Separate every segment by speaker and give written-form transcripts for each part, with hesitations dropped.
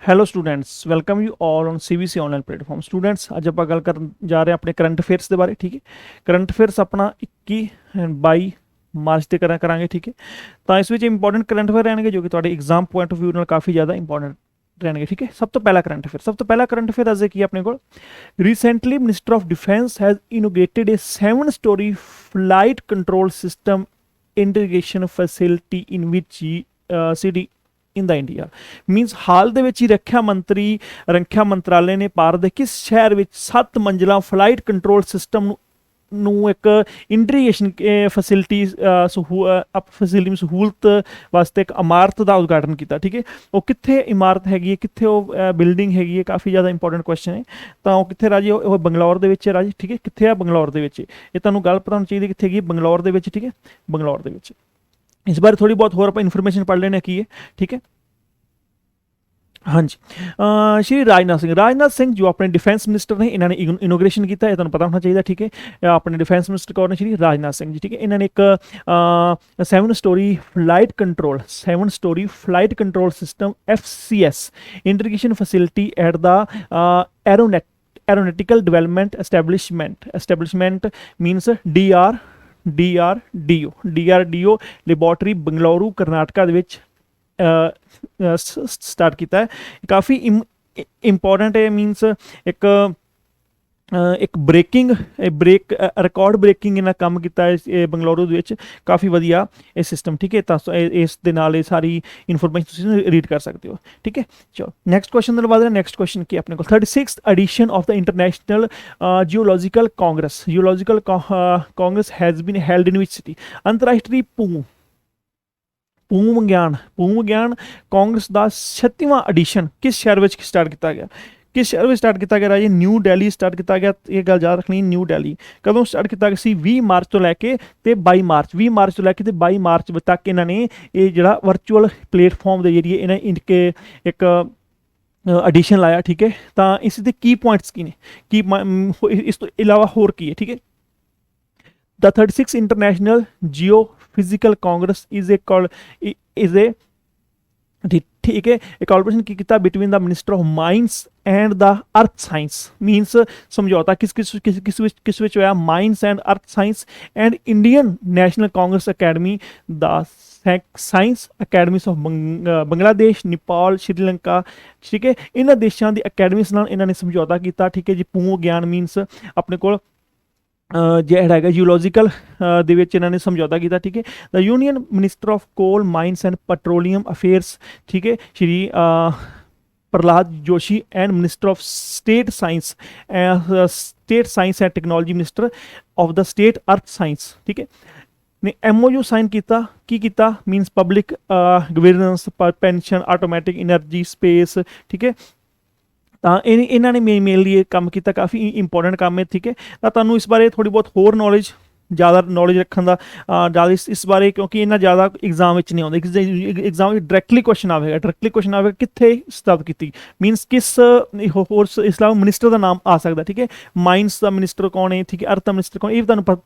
Speaker 1: Hello students, welcome you all on CBC online platform. Students अज आप गल कर जा रहे हैं अपने करंट अफेयर्स के बारे। ठीक है, करंट अफेयर्स अपना 21-22 मार्च से करांगे। ठीक है, तो इस इंपॉर्टेंट करंट अफेयर रहने जो कि ਤੁਹਾਡੇ एग्जाम पॉइंट ऑफ व्यू ਨਾਲ काफ़ी ज़्यादा इंपॉर्टेंट रहने। ठीक है, सब तो पहला करंट अफेयर अजे की अपने को recently minister of defence has inaugurated a 7-story flight control system integration facility in which city in the India. Means हाल दे विच ही रक्षा मंत्रालय ने भारत के किस शहर में 7 मंजिला फ्लाइट कंट्रोल सिस्टम एक इंटीग्रेशन फैसिलिटी फैसिलिटी सहूलत वास्ते एक इमारत का उद्घाटन किया। ठीक है, वो कितने इमारत हैगी, कितने वो बिल्डिंग हैगी है, काफ़ी ज़्यादा इंपॉर्टेंट क्वेश्चन है। तो वो कितने राजी, वो बंगलौर दे विच है राजी। ठीक है, कितने है बंगलौर दे विच, ये तुहानूं गल पता होनी चाहिए कितने हैगी बंगलौर दे विच। ठीक है, बंगलौर दे विच इस बारे थोड़ी बहुत होर आप इन्फॉर्मेशन पढ़ लेने की है। ठीक है, हाँ जी, श्री राजनाथ सिंह जो अपने डिफेंस मिनिस्टर ने, इन्होंने इनोग्रेशन किया, तुहानूं पता होना चाहिए। ठीक है, अपने डिफेंस मिनिस्टर कौन ने, श्री राजनाथ सिंह जी। ठीक है, इन्होंने एक 7-story flight control system FCS integration facility at the aeronautical development establishment मीनस DRDO laboratory Bengaluru Karnataka they which start किया है। काफ़ी इंपॉर्टेंट है, मीनस एक रिकॉर्ड ब्रेकिंग इन्हें काम किया है बंगलुरु विच, काफ़ी वधिया ये सिस्टम। ठीक है, तो इस दे नाल सारी इन्फॉर्मेशन रीड कर सकते हो। ठीक है, चलो नेक्स्ट क्वेश्चन बाद नेक्स्ट क्वेश्चन की अपने को 36th edition of the international geological congress has been held in which city. अंतरराष्ट्रीय भूविज्ञान कांग्रेस का 36वां एडिशन किस शहर में स्टार्ट किया गया? किस शहर में स्टार्ट किया गया राजे? न्यू दिल्ली स्टार्ट किया गया। ये गल याद रखनी, न्यू दिल्ली। कदों स्टार्ट किया गया? 20 मार्च तो लैके 22 मार्च 20 मार्च तो लैके 22 मार्च तक इन्होंने ये जो वर्चुअल प्लेटफॉर्म के जरिए इन्हें इनके एक एडिशन लाया। ठीक है, तो इस की पॉइंट्स की ने की इस तो इलावा होर की है। ठीक है, the 36th international geophysical Congress is a ठीक है, एक कॉलपोरेशन की किया between the minister of mines and the earth science. मीनस समझौता किस विच होया? Mines and earth science and Indian national Congress academy, the science academies of Bangladesh, Nepal, Sri Lanka. ठीक है, इन्होंने देशों की अकेडमीज नाल इन्होंने समझौता किया। ठीक है जी, भूविज्ञान मीनस अपने को ਜਿਹੜਾ जियोलॉजिकल ਦੇ ਵਿੱਚ ਇਹਨਾਂ ਨੇ ਸਮਝੌਤਾ ਕੀਤਾ। ਠੀਕ ਹੈ, the union minister of coal mines and petroleum affairs. ठीक है, Shri Pralhad Joshi and minister of state science and technology minister of the state earth science. ठीक है, ने MOU साइन किया means public governance, pension, automatic energy, space. ठीक है, तो इन्होंने मेनली ये काम किया, काफ़ी इंपॉर्टेंट काम है। ठीक है, तो तुहानूं इस बारे थोड़ी बहुत होर नॉलेज ज़्यादा नॉलेज रखने का ज़्यादा इस बारे, क्योंकि इन्ना ज़्यादा एग्जाम में नहीं आता। एग्जाम में डायरैक्टली क्वेश्चन आएगा कितने स्थापित की, मीनस किस होर इस्लाम मिनिस्टर का नाम आ सकता। ठीक है, माइंस का मिनिस्टर कौन है? ठीक है, अर्थ का मिनिस्टर कौन है? ये तुहानूं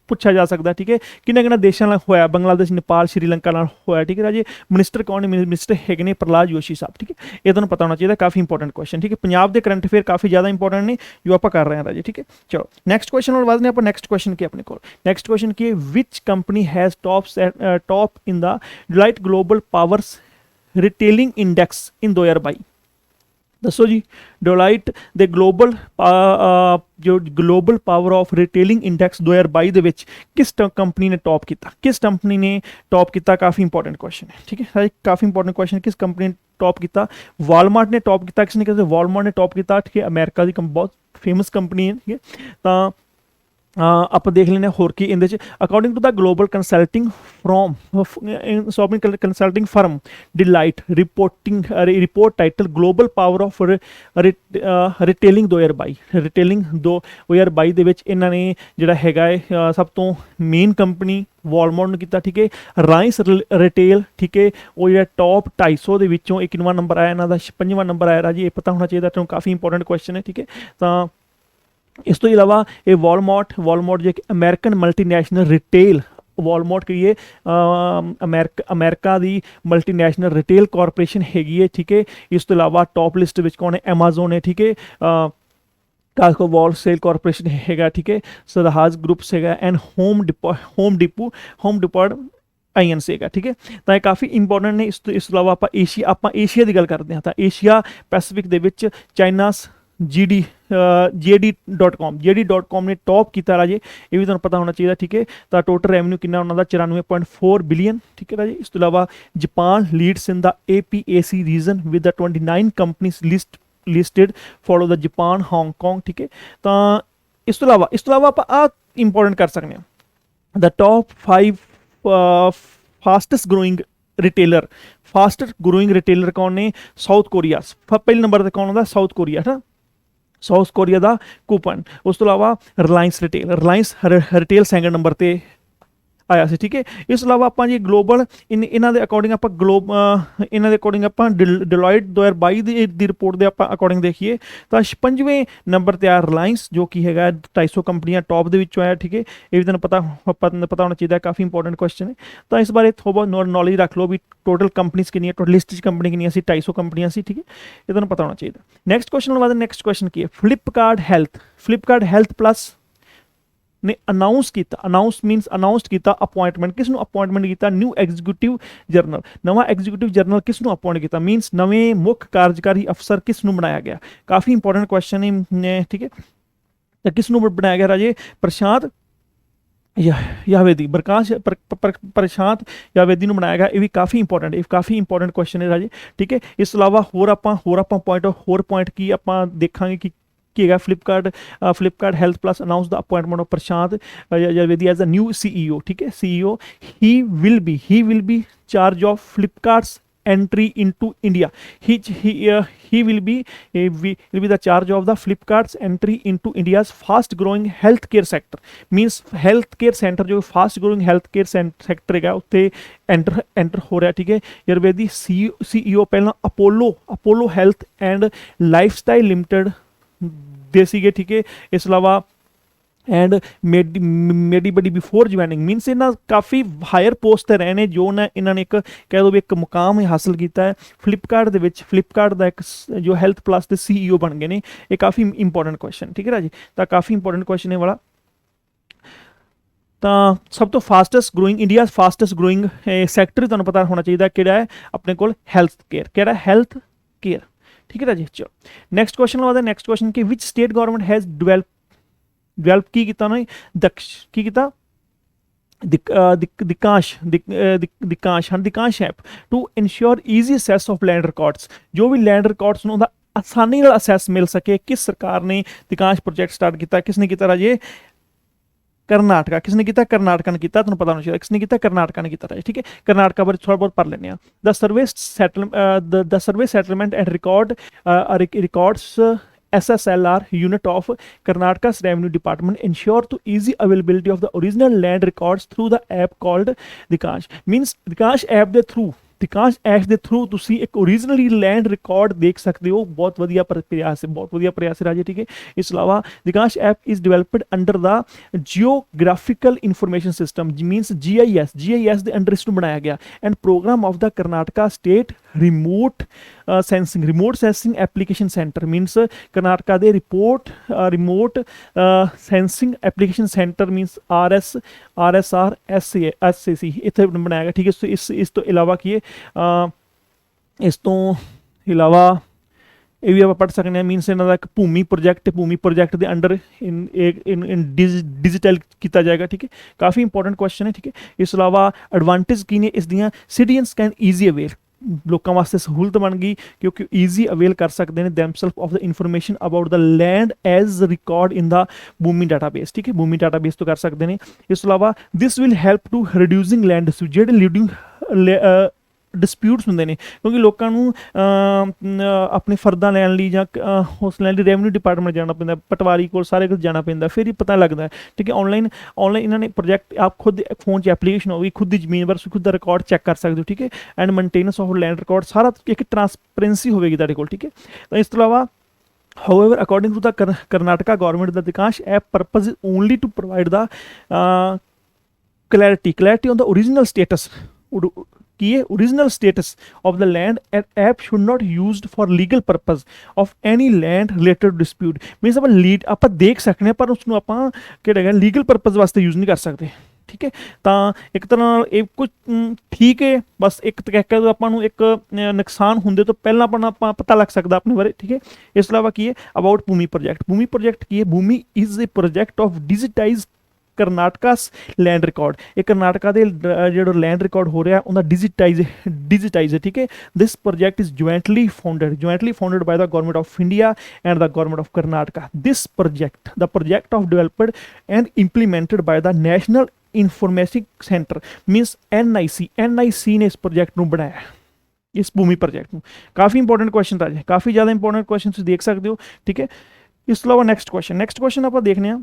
Speaker 1: पूछा जा सकता। ठीक है, किन्ने देशों होया? बांग्लादेश, नेपाल, श्रीलंका होया। ठीक है राजे, मिनिस्टर कौन है? मिनिस्टर है प्रहलाद जोशी साहब। ठीक है, ये तुहानूं पता होना चाहिए, काफ़ी इंपॉर्टेंट क्वेश्चन। ठीक है, पंजाब के करंट अफेयर काफ़ी ज़्यादा इंपॉर्टेंट ने जो आप कर रहे हैं राजे। ठीक है, चलो नेक्स्ट क्वेश्चन और बाद में आप नेक्स्ट क्वेश्चन की अपने को नेक्स्ट क्वेश्चन की which company has top in the Deloitte global powers retailing index इन 2022? दसो जी, डोलाइट द ग्लोबल जो global power of retailing index 2022 ਦੇ ਵਿੱਚ किस कंपनी ने टॉप किया? किस कंपनी ने टॉप किया? काफ़ी इंपॉर्टेंट क्वेश्चन है। ठीक है, काफ़ी इंपॉर्टेंट क्वेश्चन, किस कंपनी ने टॉप किया? वॉलमार्ट ने टॉप किया। किसने कहते? वॉलमार्ट ने टॉप किया। ठीक है, अमेरिका की बहुत फेमस कंपनी है। ठीक है, तो आप देख लेने होर की इंदे according to the global consulting consulting firm Deloitte report title global power of retailing 2022 ਦੇ ਵਿੱਚ ਇਹਨਾਂ ਨੇ ਜਿਹੜਾ ਹੈਗਾ ਹੈ ਸਭ ਤੋਂ ਮੇਨ ਕੰਪਨੀ वॉलमार्ट ने किया। ठीक है, राइस रिटेल। ठीक है, वो जो टॉप 250 ਦੇ ਵਿੱਚੋਂ 1ਵਾਂ नंबर आया, इन्हों का 55वां नंबर आया राजी। ये पता होना चाहिए, तो काफ़ी इंपॉर्टेंट क्वेश्चन है। ठीक है, तो इस तो इलावा ये वॉलमार्ट जो एक अमेरिकन मल्टीनैशनल रिटेल ਵਾਲਮਾਰਟ ਕਹੀਏ ਅਮਰੀਕਾ ਦੀ ਮਲਟੀਨੈਸ਼ਨਲ ਰਿਟੇਲ ਕਾਰਪੋਰੇਸ਼ਨ ਹੈਗੀ ਹੈ, ਠੀਕ ਹੈ। ਇਸ ਤੋਂ ਇਲਾਵਾ ਟੌਪ ਲਿਸਟ ਵਿੱਚ ਕੌਣ ਹੈ? ਐਮਾਜ਼ੋਨ ਹੈ, ਠੀਕ ਹੈ। ਕਾਸਕੋ ਵਾਲਸੇਲ ਕਾਰਪੋਰੇਸ਼ਨ ਹੈਗਾ, ਠੀਕ ਹੈ। ਸਰਾਜ ਗਰੁੱਪਸ ਹੈਗਾ ਐਂਡ ਹੋਮ ਡਿਪੋਟ INC ਹੈਗਾ, ਠੀਕ ਹੈ। ਤਾਂ ਇਹ ਕਾਫੀ ਇੰਪੋਰਟੈਂਟ ਨੇ। ਇਸ ਤੋਂ ਇਲਾਵਾ ਆਪਾਂ ਏਸ਼ੀਆ ਦੀ ਗੱਲ ਕਰਦੇ ਹਾਂ ਤਾਂ ਏਸ਼ੀਆ ਪੈਸੀਫਿਕ ਦੇ ਵਿੱਚ ਚਾਈਨਾਸ JD.com ਨੇ ਟੌਪ ਕੀਤਾ ਰਾਜੇ, ਇਹ ਵੀ ਤੁਹਾਨੂੰ ਪਤਾ ਹੋਣਾ ਚਾਹੀਦਾ, ਠੀਕ ਹੈ। ਤਾਂ ਟੋਟਲ ਰੈਵਨਿਊ ਕਿੰਨਾ ਉਹਨਾਂ ਦਾ? 94.4 ਬਿਲੀਅਨ, ਠੀਕ ਹੈ ਰਾਜੇ। ਇਸ ਤੋਂ ਇਲਾਵਾ Japan leads in the APAC region with the 29 companies listed follow the Japan, Hong Kong, ਠੀਕ ਹੈ। ਤਾਂ ਇਸ ਤੋਂ ਇਲਾਵਾ ਆਪਾਂ ਆ ਇੰਪੋਰਟੈਂਟ ਕਰ ਸਕਦੇ ਹਾਂ, the top 5 fastest growing retailer ਕੌਣ ਨੇ? South Korea. ਪਹਿਲੇ ਨੰਬਰ ਤੇ ਕੌਣ ਹੁੰਦਾ? ਸਾਊਥ ਕੋਰੀਆ, ਹੈ ਨਾ। ਸਾਊਥ ਕੋਰੀਆ ਦਾ ਕੂਪਨ। ਉਸ ਤੋਂ ਇਲਾਵਾ ਰਿਲਾਇੰਸ ਰਿਟੇਲ ਸੈਕਿੰਡ ਨੰਬਰ ਤੇ ਆਇਆ ਸੀ, ਠੀਕ ਹੈ। ਇਸ ਤੋਂ ਇਲਾਵਾ ਆਪਾਂ ਜੀ ਗਲੋਬਲ ਇਹਨਾਂ ਦੇ ਅਕੋਰਡਿੰਗ ਆਪਾਂ ਡਿਲੋਇਟ 2022 ਦੀ ਰਿਪੋਰਟ ਦੇ ਆਪਾਂ ਅਕੋਰਡਿੰਗ ਦੇਖੀਏ ਤਾਂ 56ਵੇਂ ਨੰਬਰ ਤੇ ਆ ਰਿਲਾਇੰਸ, ਜੋ ਕਿ ਹੈਗਾ 250 ਕੰਪਨੀਆਂ ਟੌਪ ਦੇ ਵਿੱਚੋਂ ਆਇਆ, ਠੀਕ ਹੈ। ਇਹ ਵੀ ਤੁਹਾਨੂੰ ਪਤਾ ਹੋਣਾ ਚਾਹੀਦਾ, ਕਾਫੀ ਇੰਪੋਰਟੈਂਟ ਕੁਐਸਚਨ ਹੈ। ਤਾਂ ਇਸ ਬਾਰੇ ਥੋੜਾ ਨੌਲੇਜ ਰੱਖ ਲਓ ਵੀ ਟੋਟਲ ਕੰਪਨੀਆਂ ਕਿੰਨੀਆਂ, ਟੋਟਲ ਲਿਸਟ 'ਚ ਕੰਪਨੀ ਕਿੰਨੀਆਂ ਸੀ? 250 ਕੰਪਨੀਆਂ ਸੀ, ਠੀਕ ਹੈ। ਇਹ ਤੁਹਾਨੂੰ ਪਤਾ ਹੋਣਾ ਚਾਹੀਦਾ। ਨੈਕਸਟ ਕੁਐਸਚਨ ਬਾਅਦ ਨੈਕਸਟ ਕੁਐਸਚਨ ਕੀ ਹੈ? ਫਲਿੱਪਕਾਰਟ ਹੈਲਥ ਪਲੱਸ ਨੇ ਅਨਾਊਂਸਡ ਕੀਤਾ ਅਪੁਆਇੰਟਮੈਂਟ। ਕਿਸ ਨੂੰ ਅਪੁਆਇੰਟਮੈਂਟ ਕੀਤਾ? New executive general. ਨਵਾਂ ਐਗਜ਼ੀਕਿਊਟਿਵ ਜਨਰਲ ਕਿਸ ਨੂੰ ਅਪੁਆਇੰਟ ਕੀਤਾ? ਮੀਨਸ ਨਵੇਂ ਮੁੱਖ ਕਾਰਜਕਾਰੀ ਅਫਸਰ ਕਿਸ ਨੂੰ ਬਣਾਇਆ ਗਿਆ? ਕਾਫੀ ਇੰਪੋਰਟੈਂਟ ਕੁਐਸਚਨ ਹੈ, ਠੀਕ ਹੈ। ਤਾਂ ਕਿਸ ਨੂੰ ਬਣਾਇਆ ਗਿਆ ਰਾਜੇ? ਪ੍ਰਸ਼ਾਂਤ ਪ੍ਰਸ਼ਾਂਤ ਯਾਵੇਦੀ ਨੂੰ ਬਣਾਇਆ ਗਿਆ। ਇਹ ਵੀ ਕਾਫੀ ਇੰਪੋਰਟੈਂਟ ਕੁਐਸਚਨ ਹੈ ਰਾਜੇ, ਠੀਕ ਹੈ। ਇਸ ਤੋਂ ਇਲਾਵਾ ਹੋਰ ਆਪਾਂ ਪੁਆਇੰਟ ਕੀ ਆਪਾਂ ਦੇਖਾਂਗੇ ਕਿ ਕੀ ਹੈਗਾ? ਫਲਿੱਪਕਾਰਟ ਹੈਲਥ ਪਲੱਸ ਅਨਾਊਂਸ ਦਾ ਅਪੁਆਇੰਟਮੈਂਟ ਆਫ ਪ੍ਰਸ਼ਾਂਤ ਯਾਵੇਦੀ ਐਜ਼ ਅ ਨਿਊ CEO, ਠੀਕ ਹੈ। CEO he will be charge of Flipkart's entry into India. He will be the charge of the Flipkart's entry into India's fast growing healthcare sector. Means healthcare center जो fast growing healthcare sector ਹੈਗਾ ਉੱਥੇ enter ਹੋ ਰਿਹਾ, ਠੀਕ ਹੈ। ਯਾਵੇਦੀ CEO ਪਹਿਲਾਂ Apollo health and lifestyle limited ਦੇ ਸੀਗੇ, ਠੀਕ ਹੈ। ਇਸ ਇਲਾਵਾ ਐਂਡ ਮੈਡੀਬਡੀ ਬਿਫੋਰ ਜੁਆਇਨਿੰਗ ਮੀਨਸ ਇਹਨਾਂ ਕਾਫੀ ਹਾਇਰ ਪੋਸਟ ਤੇ ਰਹੇ ਨੇ, ਜੋ ਨਾ ਇਹਨਾਂ ਨੇ ਇੱਕ ਕਹਿ ਦੋ ਵੀ ਇੱਕ ਮੁਕਾਮ ਹਾਸਲ ਕੀਤਾ ਹੈ ਫਲਿੱਪਕਾਰਟ ਦੇ ਵਿੱਚ। ਫਲਿੱਪਕਾਰਟ ਦਾ ਇੱਕ ਜੋ ਹੈਲਥ ਪਲੱਸ ਦੇ CEO ਬਣ ਗਏ ਨੇ। ਇਹ ਕਾਫੀ ਇੰਪੋਰਟੈਂਟ ਕੁਐਸਚਨ, ਠੀਕ ਹੈ ਰਾਜੀ। ਤਾਂ ਕਾਫੀ ਇੰਪੋਰਟੈਂਟ ਕੁਐਸਚਨ ਹੈ ਵਾਲਾ। ਤਾਂ ਸਭ ਤੋਂ ਇੰਡੀਆ ਫਾਸਟੈਸਟ ਗਰੋਇੰਗ ਸੈਕਟਰ ਤੁਹਾਨੂੰ ਪਤਾ ਹੋਣਾ ਚਾਹੀਦਾ ਕਿਹੜਾ ਹੈ ਆਪਣੇ ਕੋਲ? ਹੈਲਥ ਕੇਅਰ, ਠੀਕ ਹੈ ਰਾਜੀ। ਚਲੋ ਨੈਕਸਟ ਕੁਐਸਚਨ ਆਉਂਦਾ। ਨੈਕਸਟ ਕੁਐਸਚਨ ਕਿ which state government has develop ਕੀ ਕੀਤਾ ਨਾ? ਕੀ ਕੀਤਾ? Dikansh app to ensure easy access of land records. ਜੋ ਵੀ ਲੈਂਡ ਰਿਕਾਰਡਸ ਨੂੰ ਉਹਦਾ ਆਸਾਨੀ ਨਾਲ ਅਸੈਸ ਮਿਲ ਸਕੇ, ਕਿਸ ਸਰਕਾਰ ਨੇ ਦਿਕਾਂਸ਼ ਪ੍ਰੋਜੈਕਟ ਸਟਾਰਟ ਕੀਤਾ? ਕਿਸ ਨੇ ਕੀਤਾ ਰਾਜੇ? ਕਰਨਾਟਕਾ। ਕਿਸ ਨੇ ਕੀਤਾ? ਕਰਨਾਟਕਾ ਨੇ ਕੀਤਾ। ਤੁਹਾਨੂੰ ਪਤਾ ਹੋਣਾ ਚਾਹੀਦਾ ਕਿਸ ਨੇ ਕੀਤਾ? ਕਰਨਾਟਕਾ ਨੇ ਕੀਤਾ ਰਾਜੇ, ਠੀਕ ਹੈ। ਕਰਨਾਟਕਾ ਬਾਰੇ ਥੋੜਾ ਬਹੁਤ ਪੜ੍ਹ ਲੈਂਦੇ ਹਾਂ। The survey settlement and records SSLR unit of Karnataka's revenue department ensure to easy availability of the original land records through the app called Dikansh. Means Dikansh app ਦੇ ਥਰੂ ਤੁਸੀਂ ਇੱਕ ਓਰੀਜਨਲੀ ਲੈਂਡ ਰਿਕਾਰਡ ਦੇਖ ਸਕਦੇ ਹੋ। ਬਹੁਤ ਵਧੀਆ ਪ੍ਰਯਾਸ ਹੈ ਰਾਜੇ, ਠੀਕ ਹੈ। ਇਸ ਤੋਂ ਇਲਾਵਾ Dikansh app is developed under the geographical information system means GIS ਦੇ ਅੰਡਰ ਇਸ ਨੂੰ ਬਣਾਇਆ ਗਿਆ and programme of the Karnataka state remote sensing application centre. Means Karnataka ਦੇ remote sensing application centre means RSRSAC ਇੱਥੇ ਬਣਾਇਆ ਗਿਆ, ਠੀਕ ਹੈ। ਇਸ ਤੋਂ ਇਲਾਵਾ ਕੀ ਹੈ? ਇਸ ਤੋਂ ਇਲਾਵਾ ਇਹ ਵੀ ਆਪਾਂ ਪੜ੍ਹ ਸਕਦੇ ਹਾਂ। ਮੀਨਸ ਇਹਨਾਂ ਦਾ ਇੱਕ ਭੂਮੀ ਪ੍ਰੋਜੈਕਟ ਦੇ ਅੰਡਰ ਡਿਜੀਟਲ ਕੀਤਾ ਜਾਏਗਾ, ਠੀਕ ਹੈ। ਕਾਫੀ ਇੰਪੋਰਟੈਂਟ ਕੁਐਸਚਨ ਹੈ, ਠੀਕ ਹੈ। ਇਸ ਤੋਂ ਇਲਾਵਾ ਐਡਵਾਂਟੇਜ ਕੀ ਨੇ ਇਸ ਦੀਆਂ? ਸਿਟੀਜ਼ਨਸ ਕੈਨ ਈਜ਼ੀ ਅਵੇਲ, ਲੋਕਾਂ ਵਾਸਤੇ ਸਹੂਲਤ ਬਣ ਗਈ ਕਿਉਂਕਿ ਈਜ਼ੀ ਅਵੇਲ ਕਰ ਸਕਦੇ ਨੇ themselves of the information about the land as record in the Bhoomi database, ਠੀਕ ਹੈ। ਭੂਮੀ ਡਾਟਾਬੇਸ ਤੋਂ ਕਰ ਸਕਦੇ ਨੇ। ਇਸ ਤੋਂ ਇਲਾਵਾ this will help to reducing land dispute. ਜਿਹੜੇ ਡਿਸਪਿਊਟਸ ਹੁੰਦੇ ਨੇ ਕਿਉਂਕਿ ਲੋਕਾਂ ਨੂੰ ਆਪਣੇ ਫਰਦਾਂ ਲੈਣ ਲਈ ਜਾਂ ਉਸ ਲੈਣ ਲਈ ਰੈਵਨਿਊ ਡਿਪਾਰਟਮੈਂਟ ਜਾਣਾ ਪੈਂਦਾ, ਪਟਵਾਰੀ ਕੋਲ, ਸਾਰੇ ਕੋਲ ਜਾਣਾ ਪੈਂਦਾ, ਫਿਰ ਹੀ ਪਤਾ ਲੱਗਦਾ, ਠੀਕ ਹੈ। ਆਨਲਾਈਨ ਇਹਨਾਂ ਨੇ ਪ੍ਰੋਜੈਕਟ ਆਪ ਖੁਦ ਫੋਨ 'ਚ ਐਪਲੀਕੇਸ਼ਨ ਹੋਵੇ, ਖੁਦ ਦੀ ਜ਼ਮੀਨ ਬਾਰੇ ਖੁਦ ਦਾ ਰਿਕਾਰਡ ਚੈੱਕ ਕਰ ਸਕਦੇ ਹੋ, ਠੀਕ ਹੈ। And maintenance of land record ਸਾਰਾ ਇੱਕ ਟਰਾਂਸਪੇਰੈਂਸੀ ਹੋਵੇਗੀ ਤੁਹਾਡੇ ਕੋਲ, ਠੀਕ ਹੈ। ਤਾਂ ਇਸ ਤੋਂ ਇਲਾਵਾ however according to the Karnataka government the Dikansh app purpose is only to provide the clarity on the original status ਕੀ ਹੈ original status of the land and app should not used for legal purpose of any land related dispute means ਆਪਾਂ lead ਆਪਾਂ ਦੇਖ ਸਕਦੇ ਹਾਂ ਪਰ ਉਸਨੂੰ ਆਪਾਂ ਕਿਹੜਾ ਹੈਗਾ ਲੀਗਲ ਪਰਪਸ ਵਾਸਤੇ ਯੂਜ਼ ਨਹੀਂ ਕਰ ਸਕਦੇ ਠੀਕ ਹੈ ਤਾਂ ਇੱਕ ਤਰ੍ਹਾਂ ਨਾਲ ਇਹ ਕੁਝ ਠੀਕ ਹੈ ਬਸ ਇੱਕ ਤਰੀਕਾ ਤੋਂ ਆਪਾਂ ਨੂੰ ਇੱਕ ਨੁਕਸਾਨ ਹੁੰਦੇ ਤੋਂ ਪਹਿਲਾਂ ਆਪਾਂ ਪਤਾ ਲੱਗ ਸਕਦਾ ਆਪਣੇ ਬਾਰੇ ਠੀਕ ਹੈ ਇਸ ਤੋਂ ਇਲਾਵਾ ਕੀ ਹੈ ਅਬਾਊਟ ਭੂਮੀ ਪ੍ਰੋਜੈਕਟ ਕੀ ਹੈ Bhoomi is a project of digitize Karnataka's land record ਇਹ ਕਰਨਾਟਕਾ ਦੇ ਜਿਹੜਾ ਲੈਂਡ ਰਿਕਾਰਡ ਹੋ ਰਿਹਾ ਉਹਦਾ ਡਿਜੀਟਾਈਜ਼ ਹੈ ਠੀਕ ਹੈ this project is jointly funded by the government of India and the government of Karnataka this project the project of developed and implemented by the National Information Center means NIC ਨੇ ਇਸ project ਨੂੰ ਬਣਾਇਆ ਇਸ ਭੂਮੀ project ਨੂੰ ਕਾਫੀ important question ਤਾਂ ਹੈ ਕਾਫੀ ਜ਼ਿਆਦਾ important question ਤੁਸੀਂ ਦੇਖ ਸਕਦੇ ਹੋ ਠੀਕ ਹੈ ਇਸ ਤੋਂ ਇਲਾਵਾ ਨੈਕਸਟ ਕੁਐਸਚਨ ਆਪਾਂ ਦੇਖਦੇ ਹਾਂ